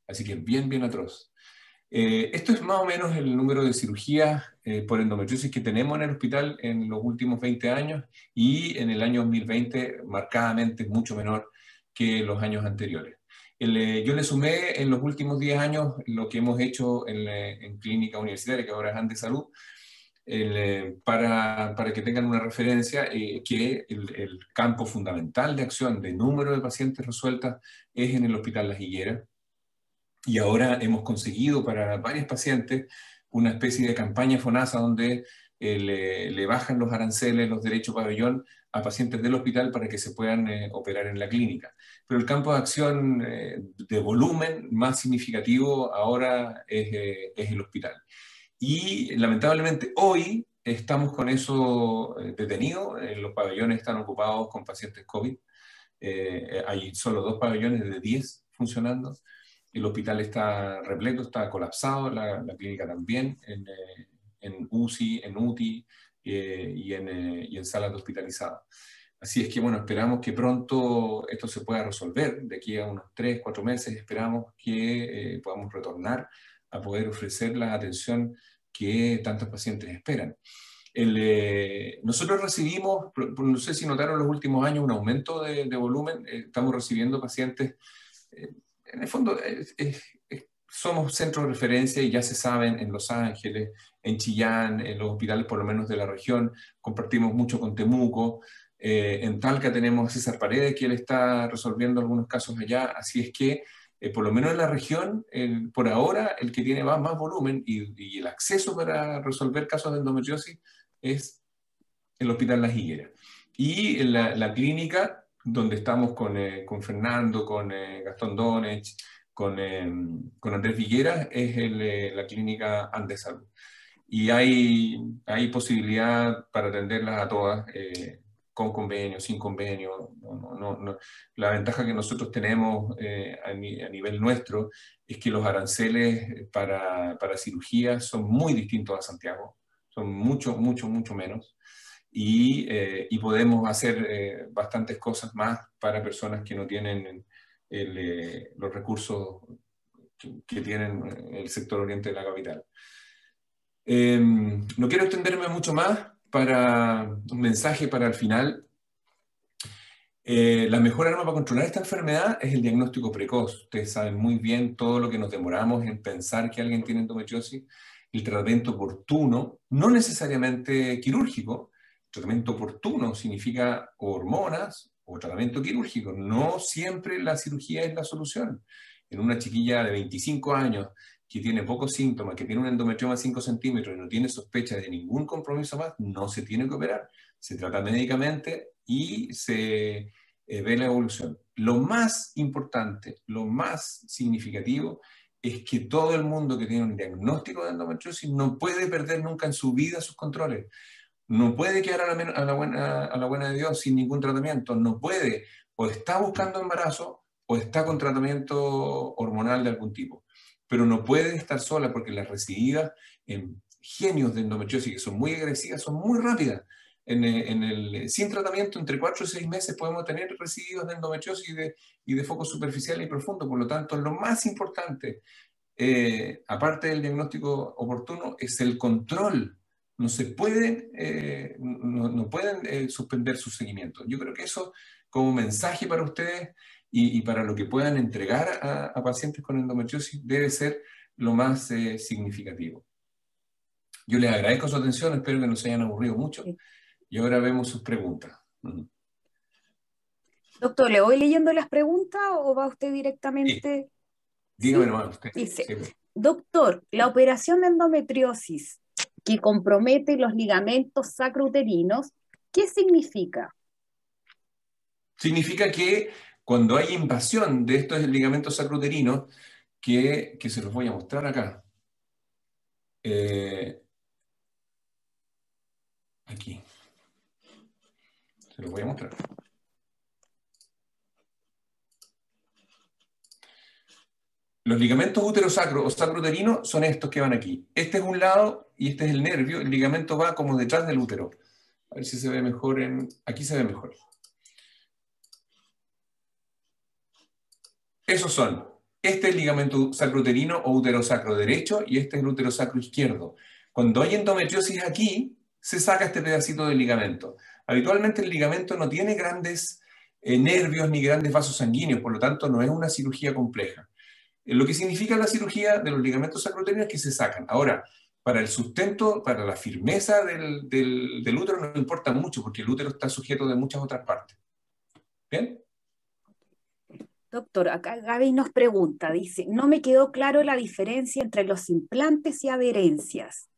Así que bien atroz. Esto es más o menos el número de cirugías por endometriosis que tenemos en el hospital en los últimos 20 años y en el año 2020 marcadamente mucho menor que los años anteriores. Yo le sumé en los últimos 10 años lo que hemos hecho en clínica universitaria, que ahora es Andes Salud, para que tengan una referencia, que el campo fundamental de acción de número de pacientes resueltas es en el Hospital Las Higueras. Y ahora hemos conseguido para varios pacientes una especie de campaña FONASA donde le bajan los aranceles, los derechos pabellón a pacientes del hospital para que se puedan operar en la clínica. Pero el campo de acción de volumen más significativo ahora es el hospital. Y lamentablemente hoy estamos con eso detenido, los pabellones están ocupados con pacientes COVID, hay solo 2 pabellones de 10 funcionando. El hospital está repleto, está colapsado, la clínica también, en UCI, en UTI y en salas de hospitalizados. Así es que, bueno, esperamos que pronto esto se pueda resolver. De aquí a unos 3, 4 meses esperamos que podamos retornar a poder ofrecer la atención que tantos pacientes esperan. Nosotros recibimos, no sé si notaron los últimos años, un aumento de volumen. Estamos recibiendo pacientes, en el fondo, somos centros de referencia y ya se saben en Los Ángeles, en Chillán, en los hospitales por lo menos de la región, compartimos mucho con Temuco. En Talca tenemos a César Paredes, que él está resolviendo algunos casos allá, así es que por lo menos en la región, por ahora, el que tiene más volumen y el acceso para resolver casos de endometriosis es el Hospital Las Higueras. Y en la clínica, donde estamos con Fernando, con Gastón Donech, con Andrés Vigueras, es la clínica Andesalud. Y hay posibilidad para atenderlas a todas, con convenio, sin convenio. La ventaja que nosotros tenemos a nivel nuestro es que los aranceles para cirugía son muy distintos a Santiago, son mucho, mucho, mucho menos. Y podemos hacer bastantes cosas más para personas que no tienen los recursos que tienen el sector oriente de la capital. No quiero extenderme mucho más. Para un mensaje para el final. La mejor arma para controlar esta enfermedad es el diagnóstico precoz. Ustedes saben muy bien todo lo que nos demoramos en pensar que alguien tiene endometriosis. El tratamiento oportuno, no necesariamente quirúrgico. Tratamiento oportuno significa hormonas o tratamiento quirúrgico. No siempre la cirugía es la solución. En una chiquilla de 25 años que tiene pocos síntomas, que tiene un endometrioma de 5 centímetros y no tiene sospecha de ningún compromiso más, no se tiene que operar. Se trata médicamente y se ve la evolución. Lo más importante, lo más significativo, es que todo el mundo que tiene un diagnóstico de endometriosis no puede perder nunca en su vida sus controles. No puede quedar a la buena de Dios sin ningún tratamiento. No puede, o está buscando embarazo o está con tratamiento hormonal de algún tipo. Pero no puede estar sola porque las recididas en genios de endometriosis, que son muy agresivas, son muy rápidas. Sin tratamiento, entre 4 y 6 meses podemos tener residuos de endometriosis y de foco superficial y profundo. Por lo tanto, lo más importante, aparte del diagnóstico oportuno, es el control. No se pueden, no pueden suspender su seguimiento. Yo creo que eso, como mensaje para ustedes y para lo que puedan entregar a pacientes con endometriosis, debe ser lo más significativo. Yo les agradezco su atención, espero que no se hayan aburrido mucho. Sí. Y ahora vemos sus preguntas. Doctor, ¿le voy leyendo las preguntas o va usted Sí, directamente? dígame ¿Sí? nomás usted. Dice, Sí. doctor, la operación de endometriosis que compromete los ligamentos sacrouterinos, ¿qué significa? Significa que cuando hay invasión de estos ligamentos sacrouterinos, que se los voy a mostrar acá. Aquí. Se los voy a mostrar. Los ligamentos uterosacro o sacrouterinos son estos que van aquí. Este es un lado y este es el nervio. El ligamento va como detrás del útero. A ver si se ve mejor aquí se ve mejor. Esos son. Este es el ligamento sacrouterino o uterosacro derecho y este es el uterosacro izquierdo. Cuando hay endometriosis aquí, se saca este pedacito del ligamento. Habitualmente el ligamento no tiene grandes nervios ni grandes vasos sanguíneos, por lo tanto no es una cirugía compleja. Lo que significa la cirugía de los ligamentos sacrouterinos es que se sacan. Ahora, para el sustento, para la firmeza del útero no importa mucho porque el útero está sujeto de muchas otras partes. ¿Bien? Doctor, acá Gaby nos pregunta, dice, no me quedó claro la diferencia entre los implantes y adherencias.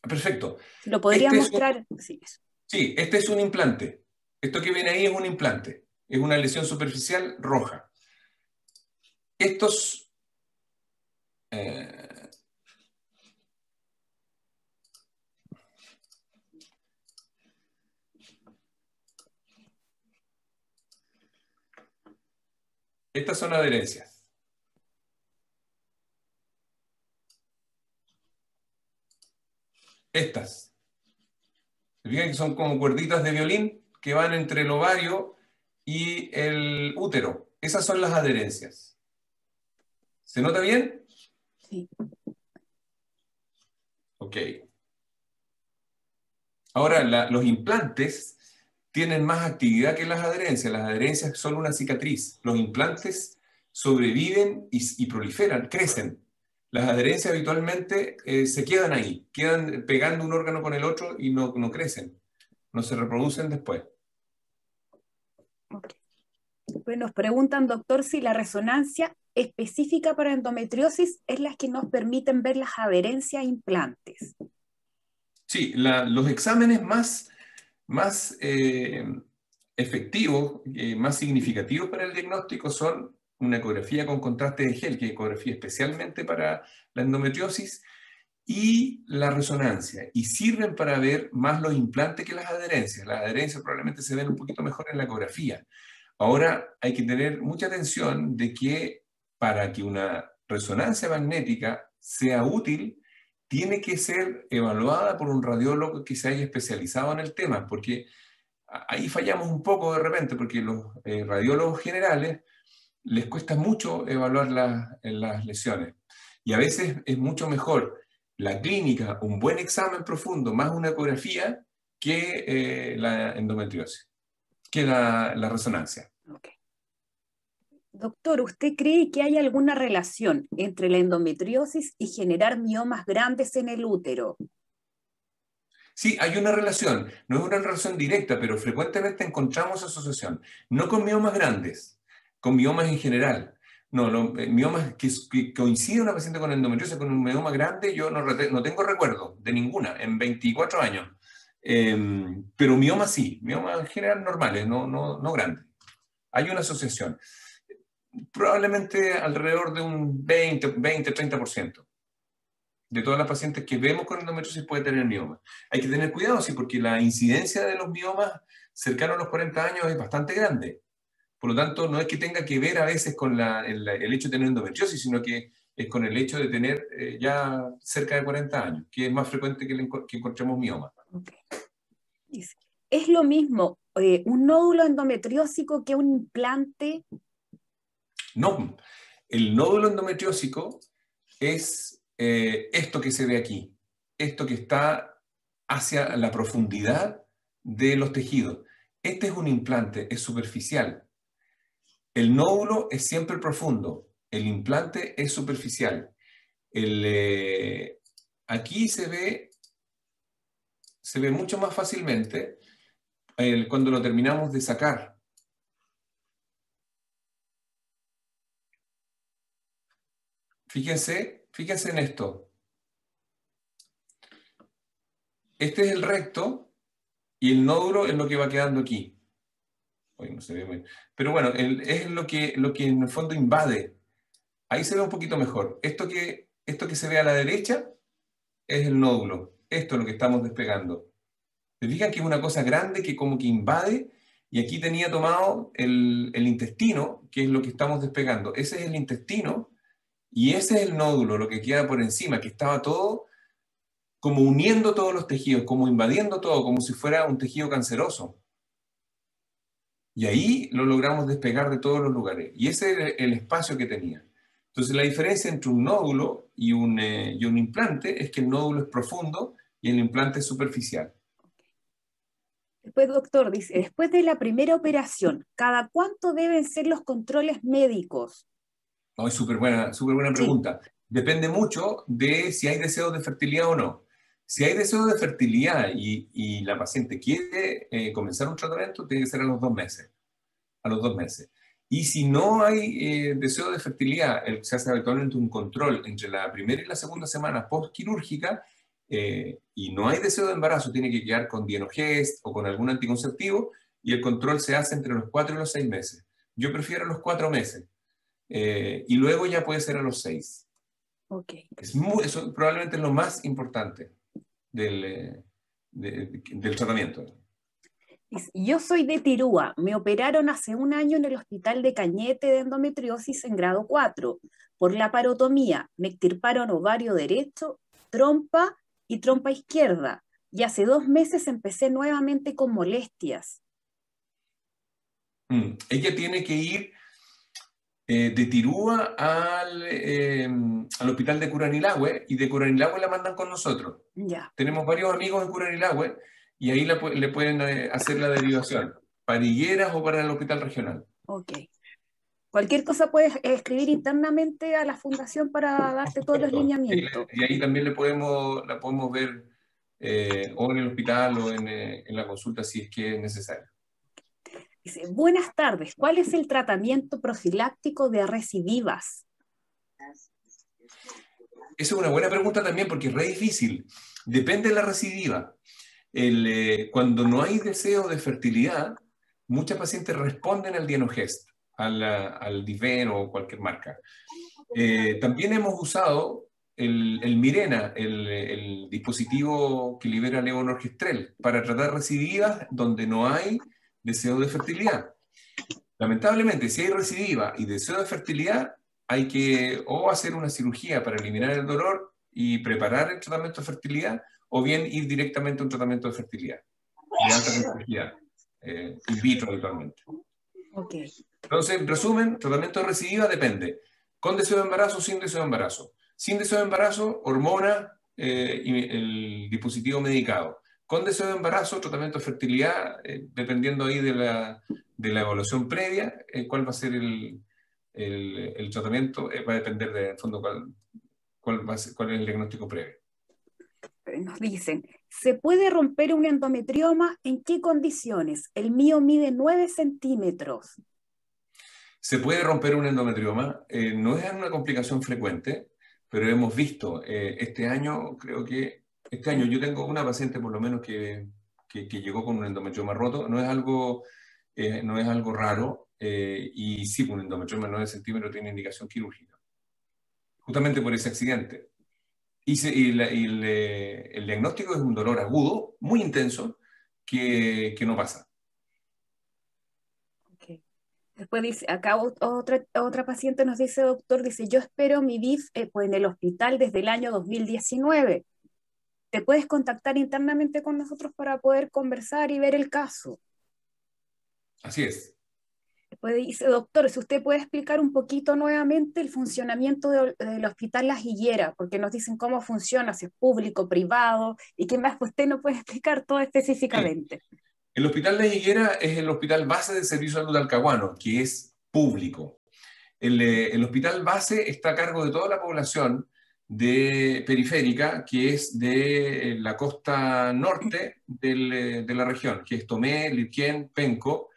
Perfecto. Si lo podría Este es mostrar, sí, eso. Sí, este es un implante. Esto que viene ahí es un implante. Es una lesión superficial roja. Estos... eh, estas son adherencias. Estas. ¿Se fijan que son como cuerditas de violín? que van entre el ovario y el útero. Esas son las adherencias. ¿Se nota bien? Sí. Ok. Ahora, los implantes tienen más actividad que las adherencias. Las adherencias son una cicatriz. Los implantes sobreviven y proliferan, crecen. Las adherencias habitualmente se quedan ahí, quedan pegando un órgano con el otro y no crecen, no se reproducen después. Okay. Pues nos preguntan, doctor, si la resonancia específica para endometriosis es la que nos permiten ver las adherencias a implantes. Sí, los exámenes más efectivos, más significativos para el diagnóstico son una ecografía con contraste de gel, que es ecografía especialmente para la endometriosis, y la resonancia, y sirven para ver más los implantes que las adherencias. Las adherencias probablemente se ven un poquito mejor en la ecografía. Ahora hay que tener mucha atención de que para que una resonancia magnética sea útil, tiene que ser evaluada por un radiólogo que se haya especializado en el tema, porque ahí fallamos un poco de repente, porque los radiólogos generales les cuesta mucho evaluar las lesiones. Y a veces es mucho mejor la clínica, un buen examen profundo, más una ecografía, que la endometriosis, que la resonancia. Okay. Doctor, ¿usted cree que hay alguna relación entre la endometriosis y generar miomas grandes en el útero? Sí, hay una relación, no es una relación directa, pero frecuentemente encontramos asociación, no con miomas grandes, con miomas en general. No, miomas que coincide una paciente con endometriosis con un mioma grande, yo no tengo recuerdo de ninguna en 24 años. Pero miomas sí, miomas en general normales, no grandes. Hay una asociación, probablemente alrededor de un 20-30% de todas las pacientes que vemos con endometriosis puede tener mioma. Hay que tener cuidado, sí, porque la incidencia de los miomas cercanos a los 40 años es bastante grande. Por lo tanto, no es que tenga que ver a veces con el hecho de tener endometriosis, sino que es con el hecho de tener ya cerca de 40 años, que es más frecuente que encontremos mioma. Okay. ¿Es lo mismo un nódulo endometriósico que un implante? No, el nódulo endometriósico es esto que se ve aquí, esto que está hacia la profundidad de los tejidos. Este es un implante, es superficial. El nódulo es siempre profundo, el implante es superficial. Aquí se ve mucho más fácilmente cuando lo terminamos de sacar. Fíjense en esto. Este es el recto y el nódulo es lo que va quedando aquí. Hoy no se ve muy... Pero bueno, es lo que en el fondo invade. Ahí se ve un poquito mejor. Esto que se ve a la derecha es el nódulo. Esto es lo que estamos despegando. ¿Se fijan que es una cosa grande que como que invade? Y aquí tenía tomado el intestino, que es lo que estamos despegando. Ese es el intestino y ese es el nódulo, lo que queda por encima, que estaba todo como uniendo todos los tejidos, como invadiendo todo, como si fuera un tejido canceroso. Y ahí lo logramos despegar de todos los lugares. Y ese es el espacio que tenía. Entonces la diferencia entre un nódulo y un implante es que el nódulo es profundo y el implante es superficial. Después, doctor, dice, después de la primera operación, ¿cada cuánto deben ser los controles médicos? Oh, es súper buena Sí. pregunta. Depende mucho de si hay deseos de fertilidad o no. Si hay deseos de fertilidad y la paciente quiere comenzar un tratamiento, tiene que ser a los 2 meses. A los 2 meses. Y si no hay deseo de fertilidad, se hace habitualmente un control entre la primera y la segunda semana postquirúrgica y no hay deseo de embarazo, tiene que quedar con Dienogest o con algún anticonceptivo y el control se hace entre los 4 y los 6 meses. Yo prefiero los 4 meses y luego ya puede ser a los 6. Okay. Eso probablemente es lo más importante del tratamiento. Yo soy de Tirúa, me operaron hace un año en el hospital de Cañete de endometriosis en grado 4. Por la parotomía me extirparon ovario derecho, trompa y trompa izquierda. Y hace 2 meses empecé nuevamente con molestias. Ella tiene que ir de Tirúa al hospital de Curanilahue, y de Curanilahue la mandan con nosotros. Ya. Tenemos varios amigos en Curanilahue y ahí le pueden hacer la derivación, para Higueras o para el hospital regional. Ok. Cualquier cosa puedes escribir internamente a la fundación para darte todos los Perfecto. lineamientos. Y ahí también la podemos ver o en el hospital o en la consulta si es que es necesario. Dice, buenas tardes, ¿cuál es el tratamiento profiláctico de recidivas? Esa es una buena pregunta también porque es re difícil. Depende de la recidiva. Cuando no hay deseo de fertilidad, muchas pacientes responden al Dienogest, al Diven o cualquier marca. También hemos usado el Mirena, el dispositivo que libera levonorgestrel, para tratar recidivas donde no hay deseo de fertilidad. Lamentablemente, si hay recidiva y deseo de fertilidad, hay que o hacer una cirugía para eliminar el dolor y preparar el tratamiento de fertilidad, o bien ir directamente a un tratamiento de fertilidad de alta complejidad, in vitro habitualmente. Ok. Entonces, en resumen, tratamiento de recidiva depende. Con deseo de embarazo, sin deseo de embarazo. Sin deseo de embarazo, hormona y el dispositivo medicado. Con deseo de embarazo, tratamiento de fertilidad, dependiendo ahí de la evaluación previa, cuál va a ser el tratamiento, va a depender de, en fondo, cuál es el diagnóstico previo. Nos dicen, ¿se puede romper un endometrioma? ¿En qué condiciones? El mío mide 9 centímetros. Se puede romper un endometrioma, no es una complicación frecuente, pero hemos visto este año, creo que este año yo tengo una paciente por lo menos que llegó con un endometrioma roto, no es algo raro, y sí, un endometrioma de 9 centímetros tiene indicación quirúrgica, justamente por ese accidente. El diagnóstico es un dolor agudo, muy intenso, que no pasa. Okay. Después dice, acá otra paciente nos dice, doctor, dice, yo espero mi DIF pues en el hospital desde el año 2019. ¿Te puedes contactar internamente con nosotros para poder conversar y ver el caso? Así es. Después dice, doctor, si usted puede explicar un poquito nuevamente el funcionamiento del Hospital Las Higueras, porque nos dicen cómo funciona, si es público, privado, y qué más, pues usted no puede explicar todo Sí. específicamente. El Hospital de Higuera es el hospital base del Servicio de Salud Talcahuano, que es público. El hospital base está a cargo de toda la población periférica, que es de la costa norte de la región, que es Tomé, Lirquén, Penco,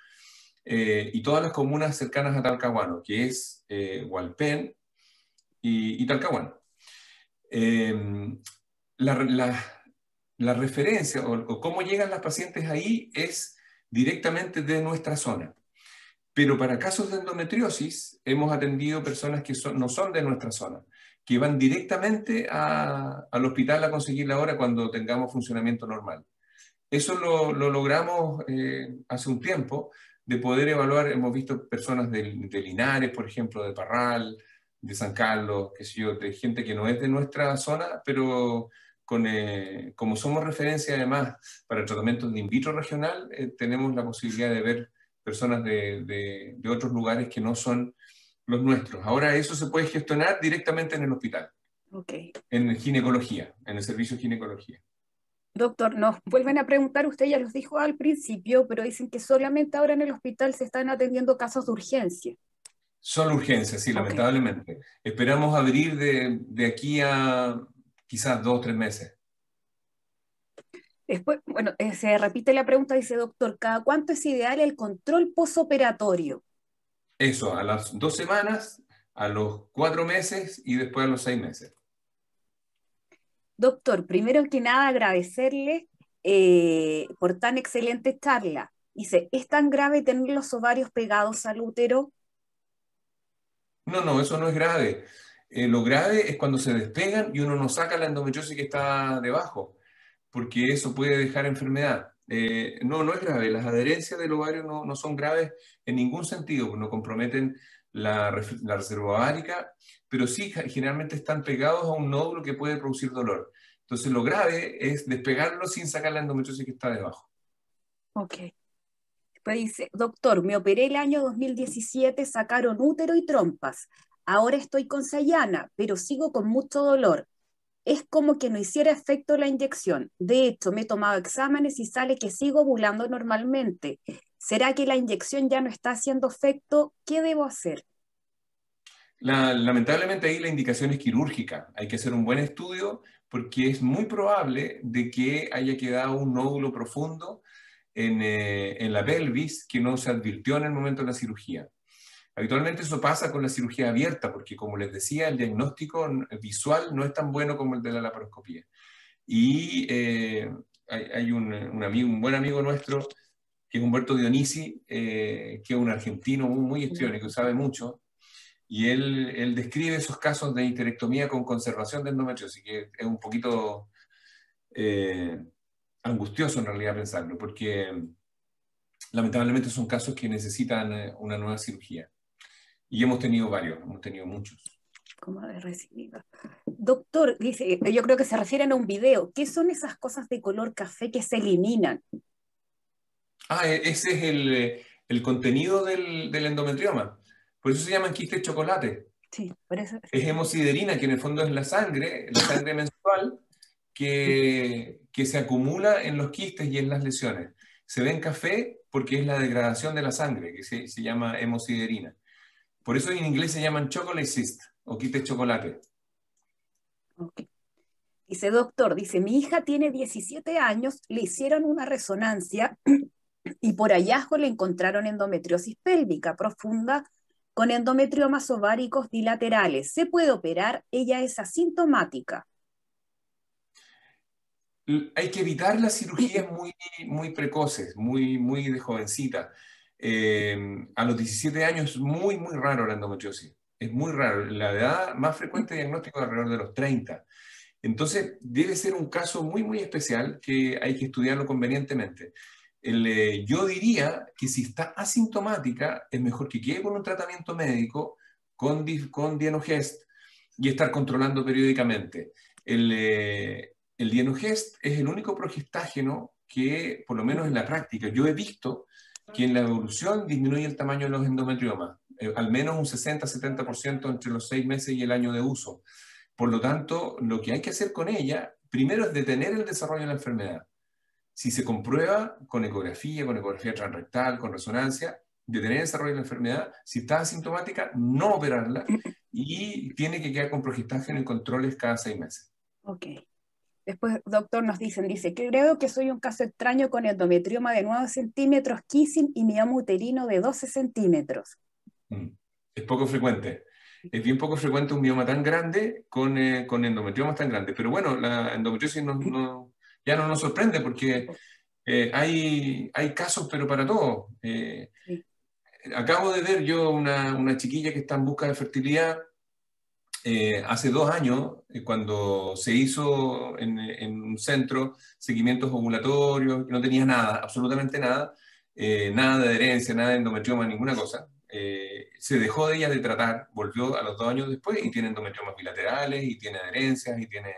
y todas las comunas cercanas a Talcahuano, que es Hualpén y Talcahuano. La, la- la referencia o cómo llegan las pacientes ahí es directamente de nuestra zona. Pero para casos de endometriosis hemos atendido personas que no son de nuestra zona, que van directamente al hospital a conseguir la hora cuando tengamos funcionamiento normal. Eso lo logramos hace un tiempo, de poder evaluar. Hemos visto personas de Linares, por ejemplo, de Parral, de San Carlos, qué sé yo, de gente que no es de nuestra zona, pero como somos referencia además para el tratamiento de in vitro regional, tenemos la posibilidad de ver personas de otros lugares que no son los nuestros. Ahora eso se puede gestionar directamente en el hospital, Ok. en ginecología, en el servicio de ginecología. Doctor, nos vuelven a preguntar, usted ya los dijo al principio, pero dicen que solamente ahora en el hospital se están atendiendo casos de urgencia. Son urgencias, sí, Ok. lamentablemente. Esperamos abrir de aquí a quizás 2 o 3 meses. Después, bueno, se repite la pregunta, dice, doctor, ¿cada cuánto es ideal el control posoperatorio? Eso, a las 2 semanas, a los 4 meses y después a los 6 meses. Doctor, primero que nada agradecerle por tan excelente charla. Dice, ¿es tan grave tener los ovarios pegados al útero? No, no, eso no es grave. Lo grave es cuando se despegan y uno no saca la endometriosis que está debajo, porque eso puede dejar enfermedad. No, no es grave. Las adherencias del ovario no son graves en ningún sentido, no comprometen la reserva ovárica, pero sí generalmente están pegados a un nódulo que puede producir dolor. Entonces lo grave es despegarlo sin sacar la endometriosis que está debajo. Ok. Pues dice, doctor, me operé el año 2017, sacaron útero y trompas. Ahora estoy con Sayana, pero sigo con mucho dolor. Es como que no hiciera efecto la inyección. De hecho, me he tomado exámenes y sale que sigo ovulando normalmente. ¿Será que la inyección ya no está haciendo efecto? ¿Qué debo hacer? Lamentablemente ahí la indicación es quirúrgica. Hay que hacer un buen estudio porque es muy probable de que haya quedado un nódulo profundo en la pelvis que no se advirtió en el momento de la cirugía. Habitualmente eso pasa con la cirugía abierta, porque como les decía, el diagnóstico visual no es tan bueno como el de la laparoscopía. Y hay un amigo, un buen amigo nuestro, que es Humberto Dionisi, que es un argentino muy histriónico, que sabe mucho, y él describe esos casos de histerectomía con conservación de endometriosis, que es un poquito eh, angustioso en realidad pensarlo, porque lamentablemente son casos que necesitan una nueva cirugía. Y hemos tenido varios, hemos tenido muchos. ¿Cómo haber recibido? Doctor, dice, yo creo que se refieren a un video. ¿Qué son esas cosas de color café que se eliminan? Ese es el contenido del endometrioma. Por eso se llaman quistes de chocolate. Sí, por eso. Es hemosiderina, que en el fondo es la sangre menstrual que se acumula en los quistes y en las lesiones. Se ve en café porque es la degradación de la sangre, que se llama hemosiderina. Por eso en inglés se llaman chocolate cyst o quistes de chocolate. Okay. Dice, doctor, dice, mi hija tiene 17 años, le hicieron una resonancia y por hallazgo le encontraron endometriosis pélvica profunda con endometriomas ováricos bilaterales. ¿Se puede operar? Ella es asintomática. Hay que evitar las cirugías muy precoces, muy de jovencita. A los 17 años es muy raro la endometriosis. Es muy raro. La edad más frecuente de diagnóstico es alrededor de los 30. Entonces, debe ser un caso muy especial que hay que estudiarlo convenientemente. Yo diría que si está asintomática, es mejor que quede con un tratamiento médico, con Dienogest y estar controlando periódicamente. El Dienogest es el único progestágeno que, por lo menos en la práctica, yo he visto que en la evolución disminuye el tamaño de los endometriomas, al menos un 60-70% entre los 6 meses y el año de uso. Por lo tanto, lo que hay que hacer con ella, primero es detener el desarrollo de la enfermedad. Si se comprueba con ecografía transrectal, con resonancia, detener el desarrollo de la enfermedad, si está asintomática, no operarla y tiene que quedar con progestágeno y controles cada 6 meses. Ok. Después, doctor, nos dicen, dice, creo que soy un caso extraño con endometrioma de 9 centímetros, kissing y mioma uterino de 12 centímetros. Mm. Es poco frecuente. Es bien poco frecuente un mioma tan grande con endometriomas tan grandes. Pero bueno, la endometriosis ya no nos sorprende porque hay casos, pero para todo. Sí. Acabo de ver yo una chiquilla que está en busca de fertilidad hace 2 años, cuando se hizo en un centro seguimientos ovulatorios, no tenía nada, absolutamente nada, nada de adherencia, nada de endometrioma, ninguna cosa. Se dejó de ella de tratar, volvió a los 2 años después y tiene endometriomas bilaterales y tiene adherencias y tiene...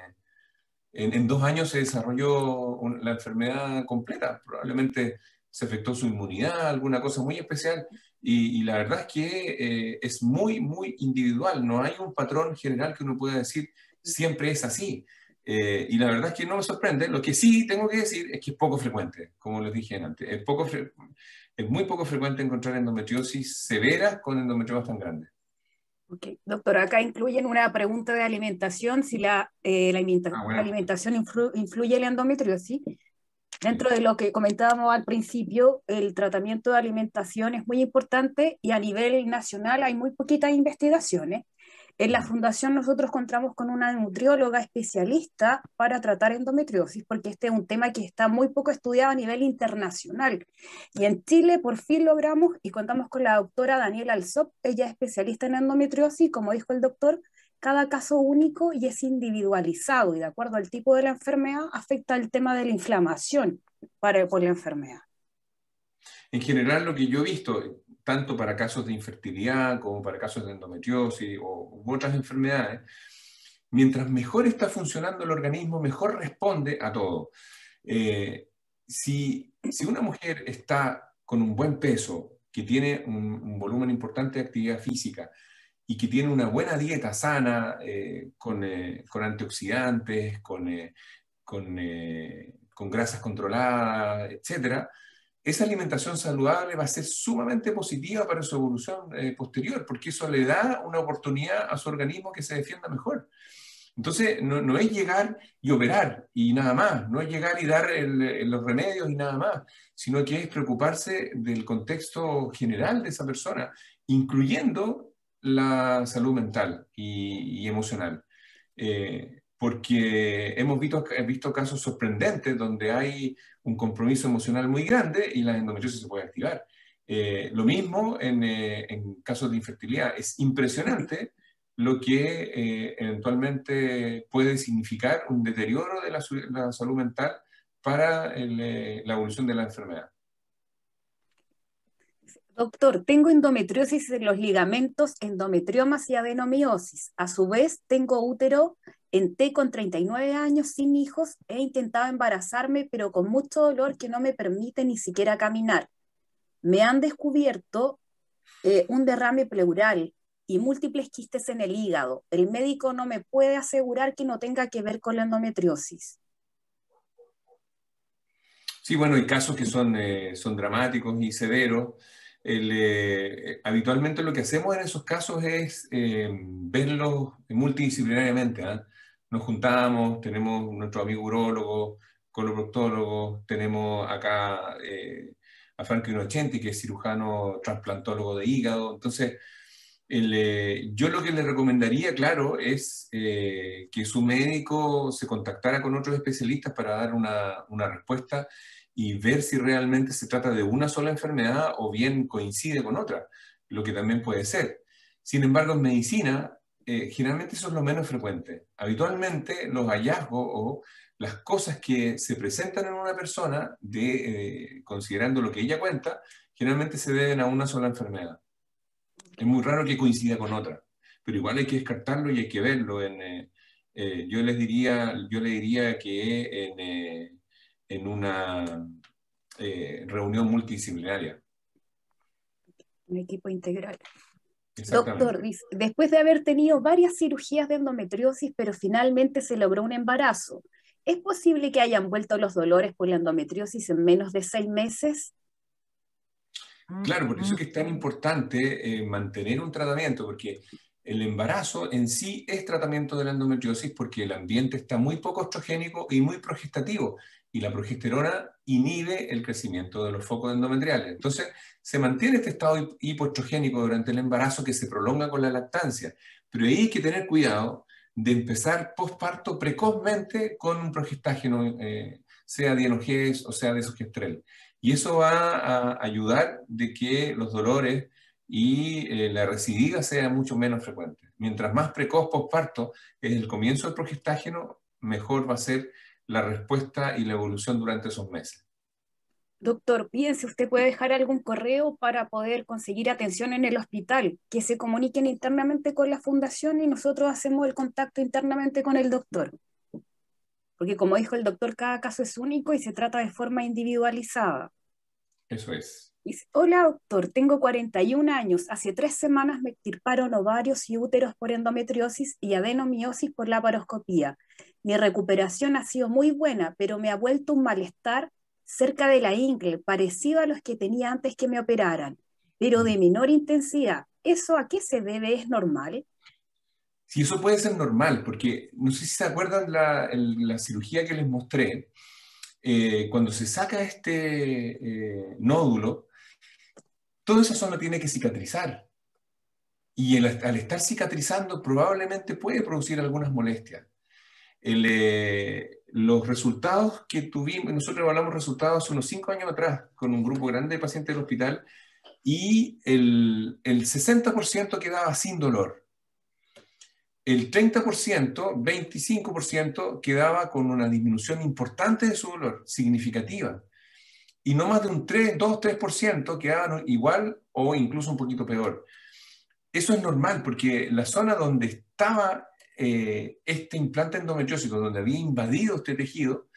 En 2 años se desarrolló la enfermedad completa, probablemente se afectó su inmunidad, alguna cosa muy especial, y la verdad es que es muy individual, no hay un patrón general que uno pueda decir siempre es así. Y la verdad es que no me sorprende, lo que sí tengo que decir es que es poco frecuente, como les dije antes, es muy poco frecuente encontrar endometriosis severa con endometriomas tan grandes. Okay. Doctor, acá incluyen una pregunta de alimentación, si la Bueno, alimentación influye en la endometriosis. sí. Dentro de lo que comentábamos al principio, el tratamiento de alimentación es muy importante y a nivel nacional hay muy poquitas investigaciones. En la fundación nosotros contamos con una nutrióloga especialista para tratar endometriosis, porque este es un tema que está muy poco estudiado a nivel internacional. Y en Chile por fin logramos y contamos con la doctora Daniela Alsop, ella es especialista en endometriosis, como dijo el doctor, cada caso único y es individualizado y de acuerdo al tipo de la enfermedad afecta el tema de la inflamación por la enfermedad. En general, lo que yo he visto, tanto para casos de infertilidad como para casos de endometriosis u otras enfermedades, mientras mejor está funcionando el organismo, mejor responde a todo. Si una mujer está con un buen peso, que tiene un volumen importante de actividad física y que tiene una buena dieta sana, con antioxidantes, con grasas controladas, etcétera, esa alimentación saludable va a ser sumamente positiva para su evolución posterior, porque eso le da una oportunidad a su organismo que se defienda mejor. Entonces, no es llegar y operar y nada más, no es llegar y dar los remedios y nada más, sino que es preocuparse del contexto general de esa persona, incluyendo la salud mental y emocional. Porque hemos visto casos sorprendentes donde hay un compromiso emocional muy grande y la endometriosis se puede activar. Lo mismo en casos de infertilidad. Es impresionante lo que eventualmente puede significar un deterioro de la salud mental para la evolución de la enfermedad. Doctor, tengo endometriosis en los ligamentos, endometriomas y adenomiosis. A su vez, tengo útero en T con 39 años, sin hijos. He intentado embarazarme, pero con mucho dolor que no me permite ni siquiera caminar. Me han descubierto un derrame pleural y múltiples quistes en el hígado. El médico no me puede asegurar que no tenga que ver con la endometriosis. Sí, bueno, hay casos que son dramáticos y severos. Habitualmente lo que hacemos en esos casos es verlos multidisciplinariamente, ¿ah? Nos juntamos, tenemos nuestro amigo urólogo, coloproctólogo, tenemos acá a Franco Innocenti, que es cirujano trasplantólogo de hígado. Entonces, yo lo que le recomendaría, claro, es que su médico se contactara con otros especialistas para dar una respuesta y ver si realmente se trata de una sola enfermedad o bien coincide con otra, lo que también puede ser. Sin embargo, en medicina, generalmente eso es lo menos frecuente. Habitualmente, los hallazgos o las cosas que se presentan en una persona, considerando lo que ella cuenta, generalmente se deben a una sola enfermedad. Es muy raro que coincida con otra, pero igual hay que descartarlo y hay que verlo. Yo le diría que en una reunión multidisciplinaria. Un equipo integral. Exactamente. Doctor, después de haber tenido varias cirugías de endometriosis, pero finalmente se logró un embarazo, ¿es posible que hayan vuelto los dolores por la endometriosis en menos de 6 meses? Claro, por eso que es tan importante mantener un tratamiento, porque el embarazo en sí es tratamiento de la endometriosis porque el ambiente está muy poco estrogénico y muy progestativo, y la progesterona inhibe el crecimiento de los focos endometriales. Entonces, se mantiene este estado hipoestrogénico durante el embarazo que se prolonga con la lactancia, pero ahí hay que tener cuidado de empezar posparto precozmente con un progestágeno, sea Dienogés o sea Desogestrel. Y eso va a ayudar de que los dolores y la recidiva sea mucho menos frecuente. Mientras más precoz posparto es el comienzo del progestágeno, mejor va a ser la respuesta y la evolución durante esos meses. Doctor, piense, usted puede dejar algún correo para poder conseguir atención en el hospital, que se comuniquen internamente con la fundación y nosotros hacemos el contacto internamente con el doctor. Porque como dijo el doctor, cada caso es único y se trata de forma individualizada. Eso es. Dice, hola doctor, tengo 41 años. Hace 3 semanas me extirparon ovarios y úteros por endometriosis y adenomiosis por laparoscopía. Mi recuperación ha sido muy buena, pero me ha vuelto un malestar cerca de la ingle, parecido a los que tenía antes que me operaran, pero de menor intensidad. ¿Eso a qué se debe? ¿Es normal? Sí, eso puede ser normal, porque no sé si se acuerdan la cirugía que les mostré. Cuando se saca este nódulo, toda esa zona tiene que cicatrizar. Y al estar cicatrizando probablemente puede producir algunas molestias. Los resultados que tuvimos, nosotros evaluamos resultados hace unos 5 años atrás con un grupo grande de pacientes del hospital y el 60% quedaba sin dolor. El 30%, 25% quedaba con una disminución importante de su dolor, significativa. Y no más de un 3, 2, 3% quedaban igual o incluso un poquito peor. Eso es normal porque la zona donde estaba este implante endometriósico, donde había invadido este tejido,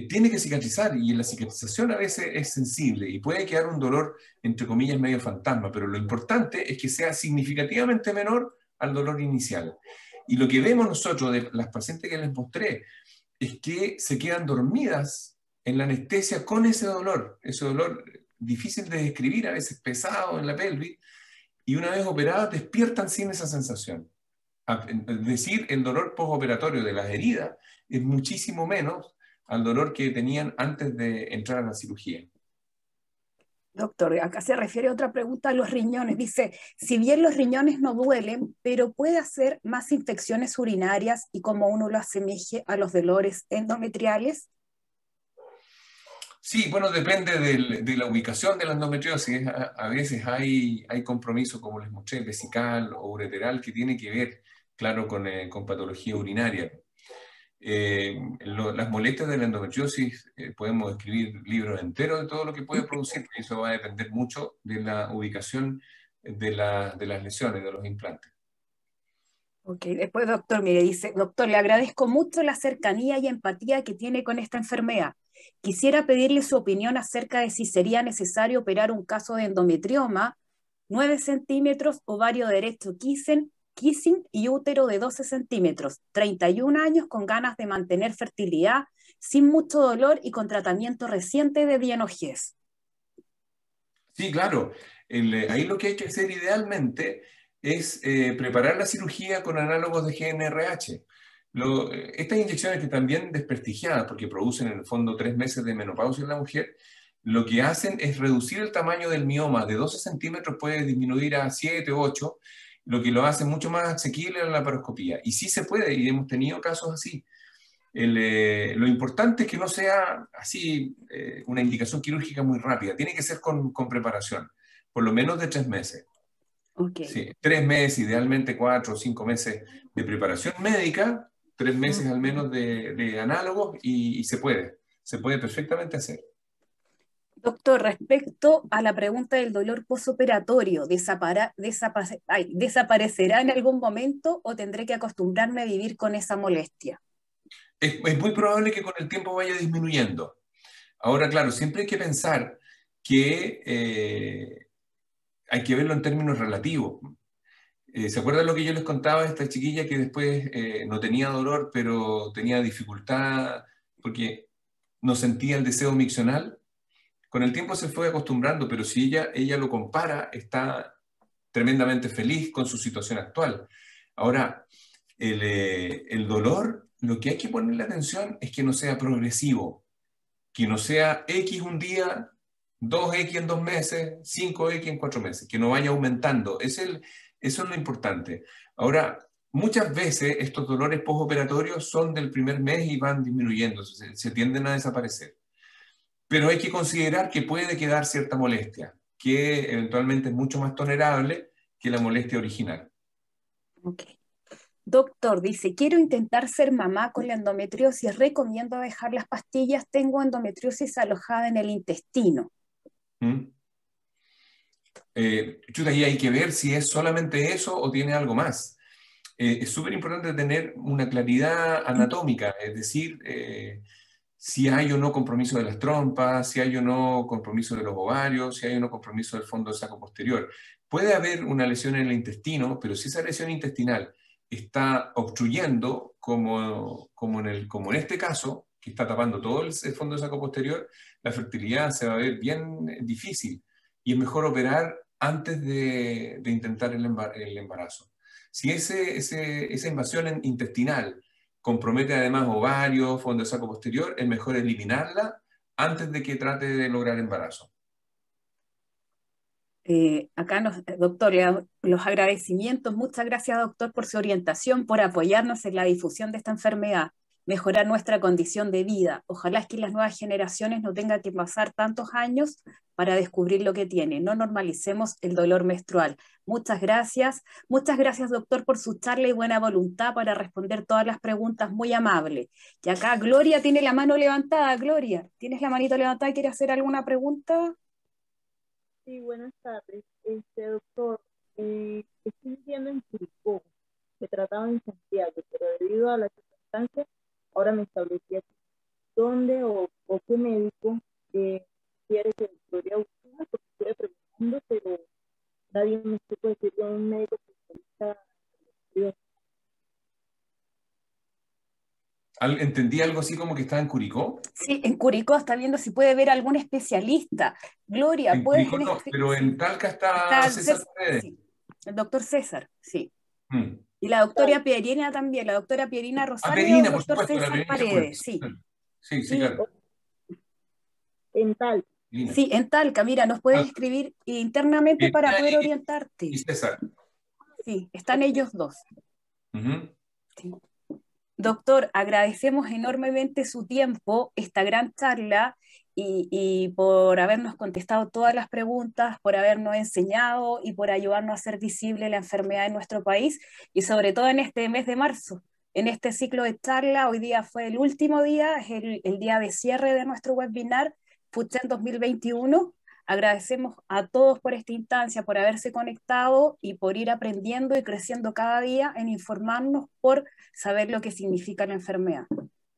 tiene que cicatrizar, y la cicatrización a veces es sensible y puede quedar un dolor, entre comillas, medio fantasma, pero lo importante es que sea significativamente menor al dolor inicial. Y lo que vemos nosotros de las pacientes que les mostré es que se quedan dormidas en la anestesia con ese dolor difícil de describir, a veces pesado en la pelvis, y una vez operadas despiertan sin esa sensación. Es decir, el dolor postoperatorio de las heridas es muchísimo menos al dolor que tenían antes de entrar a la cirugía. Doctor, acá se refiere a otra pregunta a los riñones. Dice, si bien los riñones no duelen, pero puede hacer más infecciones urinarias y como uno lo asemeje a los dolores endometriales. Sí, bueno, depende de la ubicación de la endometriosis. A veces hay compromiso, como les mostré, vesical o ureteral, que tiene que ver, claro, con patología urinaria. Las molestias de la endometriosis, podemos escribir libros enteros de todo lo que puede producir, y eso va a depender mucho de la ubicación de las lesiones, de los implantes. Ok, después, doctor, mire, dice, doctor, le agradezco mucho la cercanía y empatía que tiene con esta enfermedad. Quisiera pedirle su opinión acerca de si sería necesario operar un caso de endometrioma, 9 centímetros, ovario derecho kissing y útero de 12 centímetros, 31 años con ganas de mantener fertilidad, sin mucho dolor y con tratamiento reciente de dienogés. Sí, claro. Ahí lo que hay que hacer idealmente es preparar la cirugía con análogos de GnRH. Estas inyecciones que también desprestigiadas, porque producen en el fondo 3 meses de menopausia en la mujer, lo que hacen es reducir el tamaño del mioma de 12 centímetros, puede disminuir a 7, 8, lo que lo hace mucho más asequible a la laparoscopía. Y sí se puede, y hemos tenido casos así. Lo importante es que no sea así una indicación quirúrgica muy rápida, tiene que ser con preparación, por lo menos de 3 meses. Ok. Sí, 3 meses, idealmente 4 o 5 meses de preparación médica, 3 meses al menos de análogos y se puede perfectamente hacer. Doctor, respecto a la pregunta del dolor posoperatorio, ¿desaparecerá en algún momento o tendré que acostumbrarme a vivir con esa molestia? Es muy probable que con el tiempo vaya disminuyendo. Ahora, claro, siempre hay que pensar que hay que verlo en términos relativos. ¿Se acuerdan lo que yo les contaba de esta chiquilla que después no tenía dolor, pero tenía dificultad porque no sentía el deseo miccional? Con el tiempo se fue acostumbrando, pero si ella lo compara, está tremendamente feliz con su situación actual. Ahora, el dolor, lo que hay que ponerle atención es que no sea progresivo, que no sea X un día, 2X en 2 meses, 5X en 4 meses, que no vaya aumentando. Eso es lo importante. Ahora, muchas veces estos dolores postoperatorios son del primer mes y van disminuyendo, se tienden a desaparecer. Pero hay que considerar que puede quedar cierta molestia, que eventualmente es mucho más tolerable que la molestia original. Ok. Doctor, dice, quiero intentar ser mamá con la endometriosis, recomiendo dejar las pastillas, tengo endometriosis alojada en el intestino. ¿Mm? Chuta, ahí hay que ver si es solamente eso o tiene algo más. Es súper importante tener una claridad anatómica, es decir, si hay o no compromiso de las trompas, si hay o no compromiso de los ovarios, si hay o no compromiso del fondo del saco posterior. Puede haber una lesión en el intestino, pero si esa lesión intestinal está obstruyendo, como en este caso, que está tapando todo el fondo del saco posterior, la fertilidad se va a ver bien difícil y es mejor operar antes de intentar el embarazo. Si esa invasión intestinal compromete además ovarios, fondo de saco posterior, es mejor eliminarla antes de que trate de lograr embarazo. Doctor, los agradecimientos, muchas gracias, doctor, por su orientación, por apoyarnos en la difusión de esta enfermedad, mejorar nuestra condición de vida. Ojalá es que las nuevas generaciones no tengan que pasar tantos años para descubrir lo que tienen. No normalicemos el dolor menstrual. Muchas gracias, doctor, por su charla y buena voluntad para responder todas las preguntas, muy amable. Y acá Gloria tiene la mano levantada. Gloria, ¿tienes la manito levantada? ¿Quieres hacer alguna pregunta? Sí, buenas tardes. Doctor, estoy viviendo en Curicó. Me trataba en Santiago, pero debido a las circunstancias, ahora me establecí aquí. dónde o qué médico quiere que Victoria busque, porque estuve preguntando, pero nadie me supo decir de un médico especialista. Entendí algo así como que estaba en Curicó. Sí, en Curicó está viendo si puede ver algún especialista. Gloria, En ¿puedes Curicó no, pero sí, en Talca está está César Paredes. sí, el doctor César, sí. Mm. Y la doctora Pierina también, la doctora Pierina Ah, Rosario o el Perina, por doctor supuesto, la César Perina se acuerda. Paredes, sí. Sí, sí, Sí, claro. En tal. Perina. sí, en Talca, mira, nos puedes Talca. escribir internamente para Perina poder y orientarte. César. Sí, están ellos dos. Ujú. Sí. Doctor, agradecemos enormemente su tiempo, esta gran charla y por habernos contestado todas las preguntas, por habernos enseñado y por ayudarnos a hacer visible la enfermedad en nuestro país y sobre todo en este mes de marzo, en este ciclo de charla. Hoy día fue el último día, es el día de cierre de nuestro webinar FUCHEN 2021. Agradecemos a todos por esta instancia, por haberse conectado y por ir aprendiendo y creciendo cada día en informarnos por saber lo que significa la enfermedad.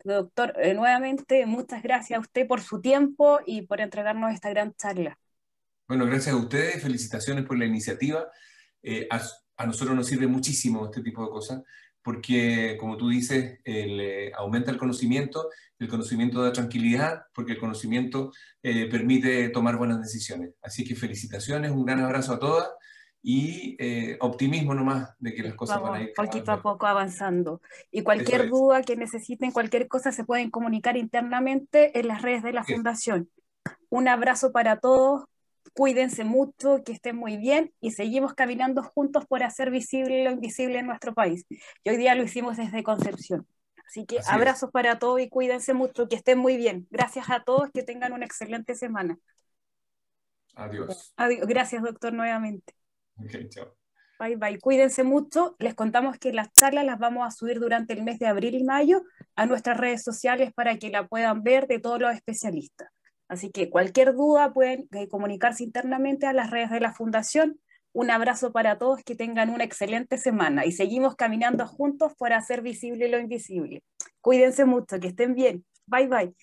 Doctor, nuevamente muchas gracias a usted por su tiempo y por entregarnos esta gran charla. Bueno, gracias a ustedes, felicitaciones por la iniciativa. A nosotros nos sirve muchísimo este tipo de cosas, porque como tú dices, aumenta el conocimiento da tranquilidad, porque el conocimiento permite tomar buenas decisiones. Así que felicitaciones, un gran abrazo a todas y optimismo nomás de que las cosas van a Vamos ir cada vez poquito a mejor. poco avanzando. Y Eso cualquier es. duda que necesiten, cualquier cosa, se pueden comunicar internamente en las redes de la Así es. Fundación. Un abrazo para todos, cuídense mucho, que estén muy bien y seguimos caminando juntos por hacer visible lo invisible en nuestro país. Y hoy día lo hicimos desde Concepción. Así que Así es. abrazos para todos y cuídense mucho, que estén muy bien. Gracias a todos, que tengan una excelente semana. Adiós. Adiós. Gracias, doctor, nuevamente. Ok, chao. Bye, bye. Cuídense mucho. Les contamos que las charlas las vamos a subir durante el mes de abril y mayo a nuestras redes sociales para que la puedan ver de todos los especialistas. Así que cualquier duda pueden comunicarse internamente a las redes de la Fundación. Un abrazo para todos, que tengan una excelente semana y seguimos caminando juntos por hacer visible lo invisible. Cuídense mucho, que estén bien. Bye, bye.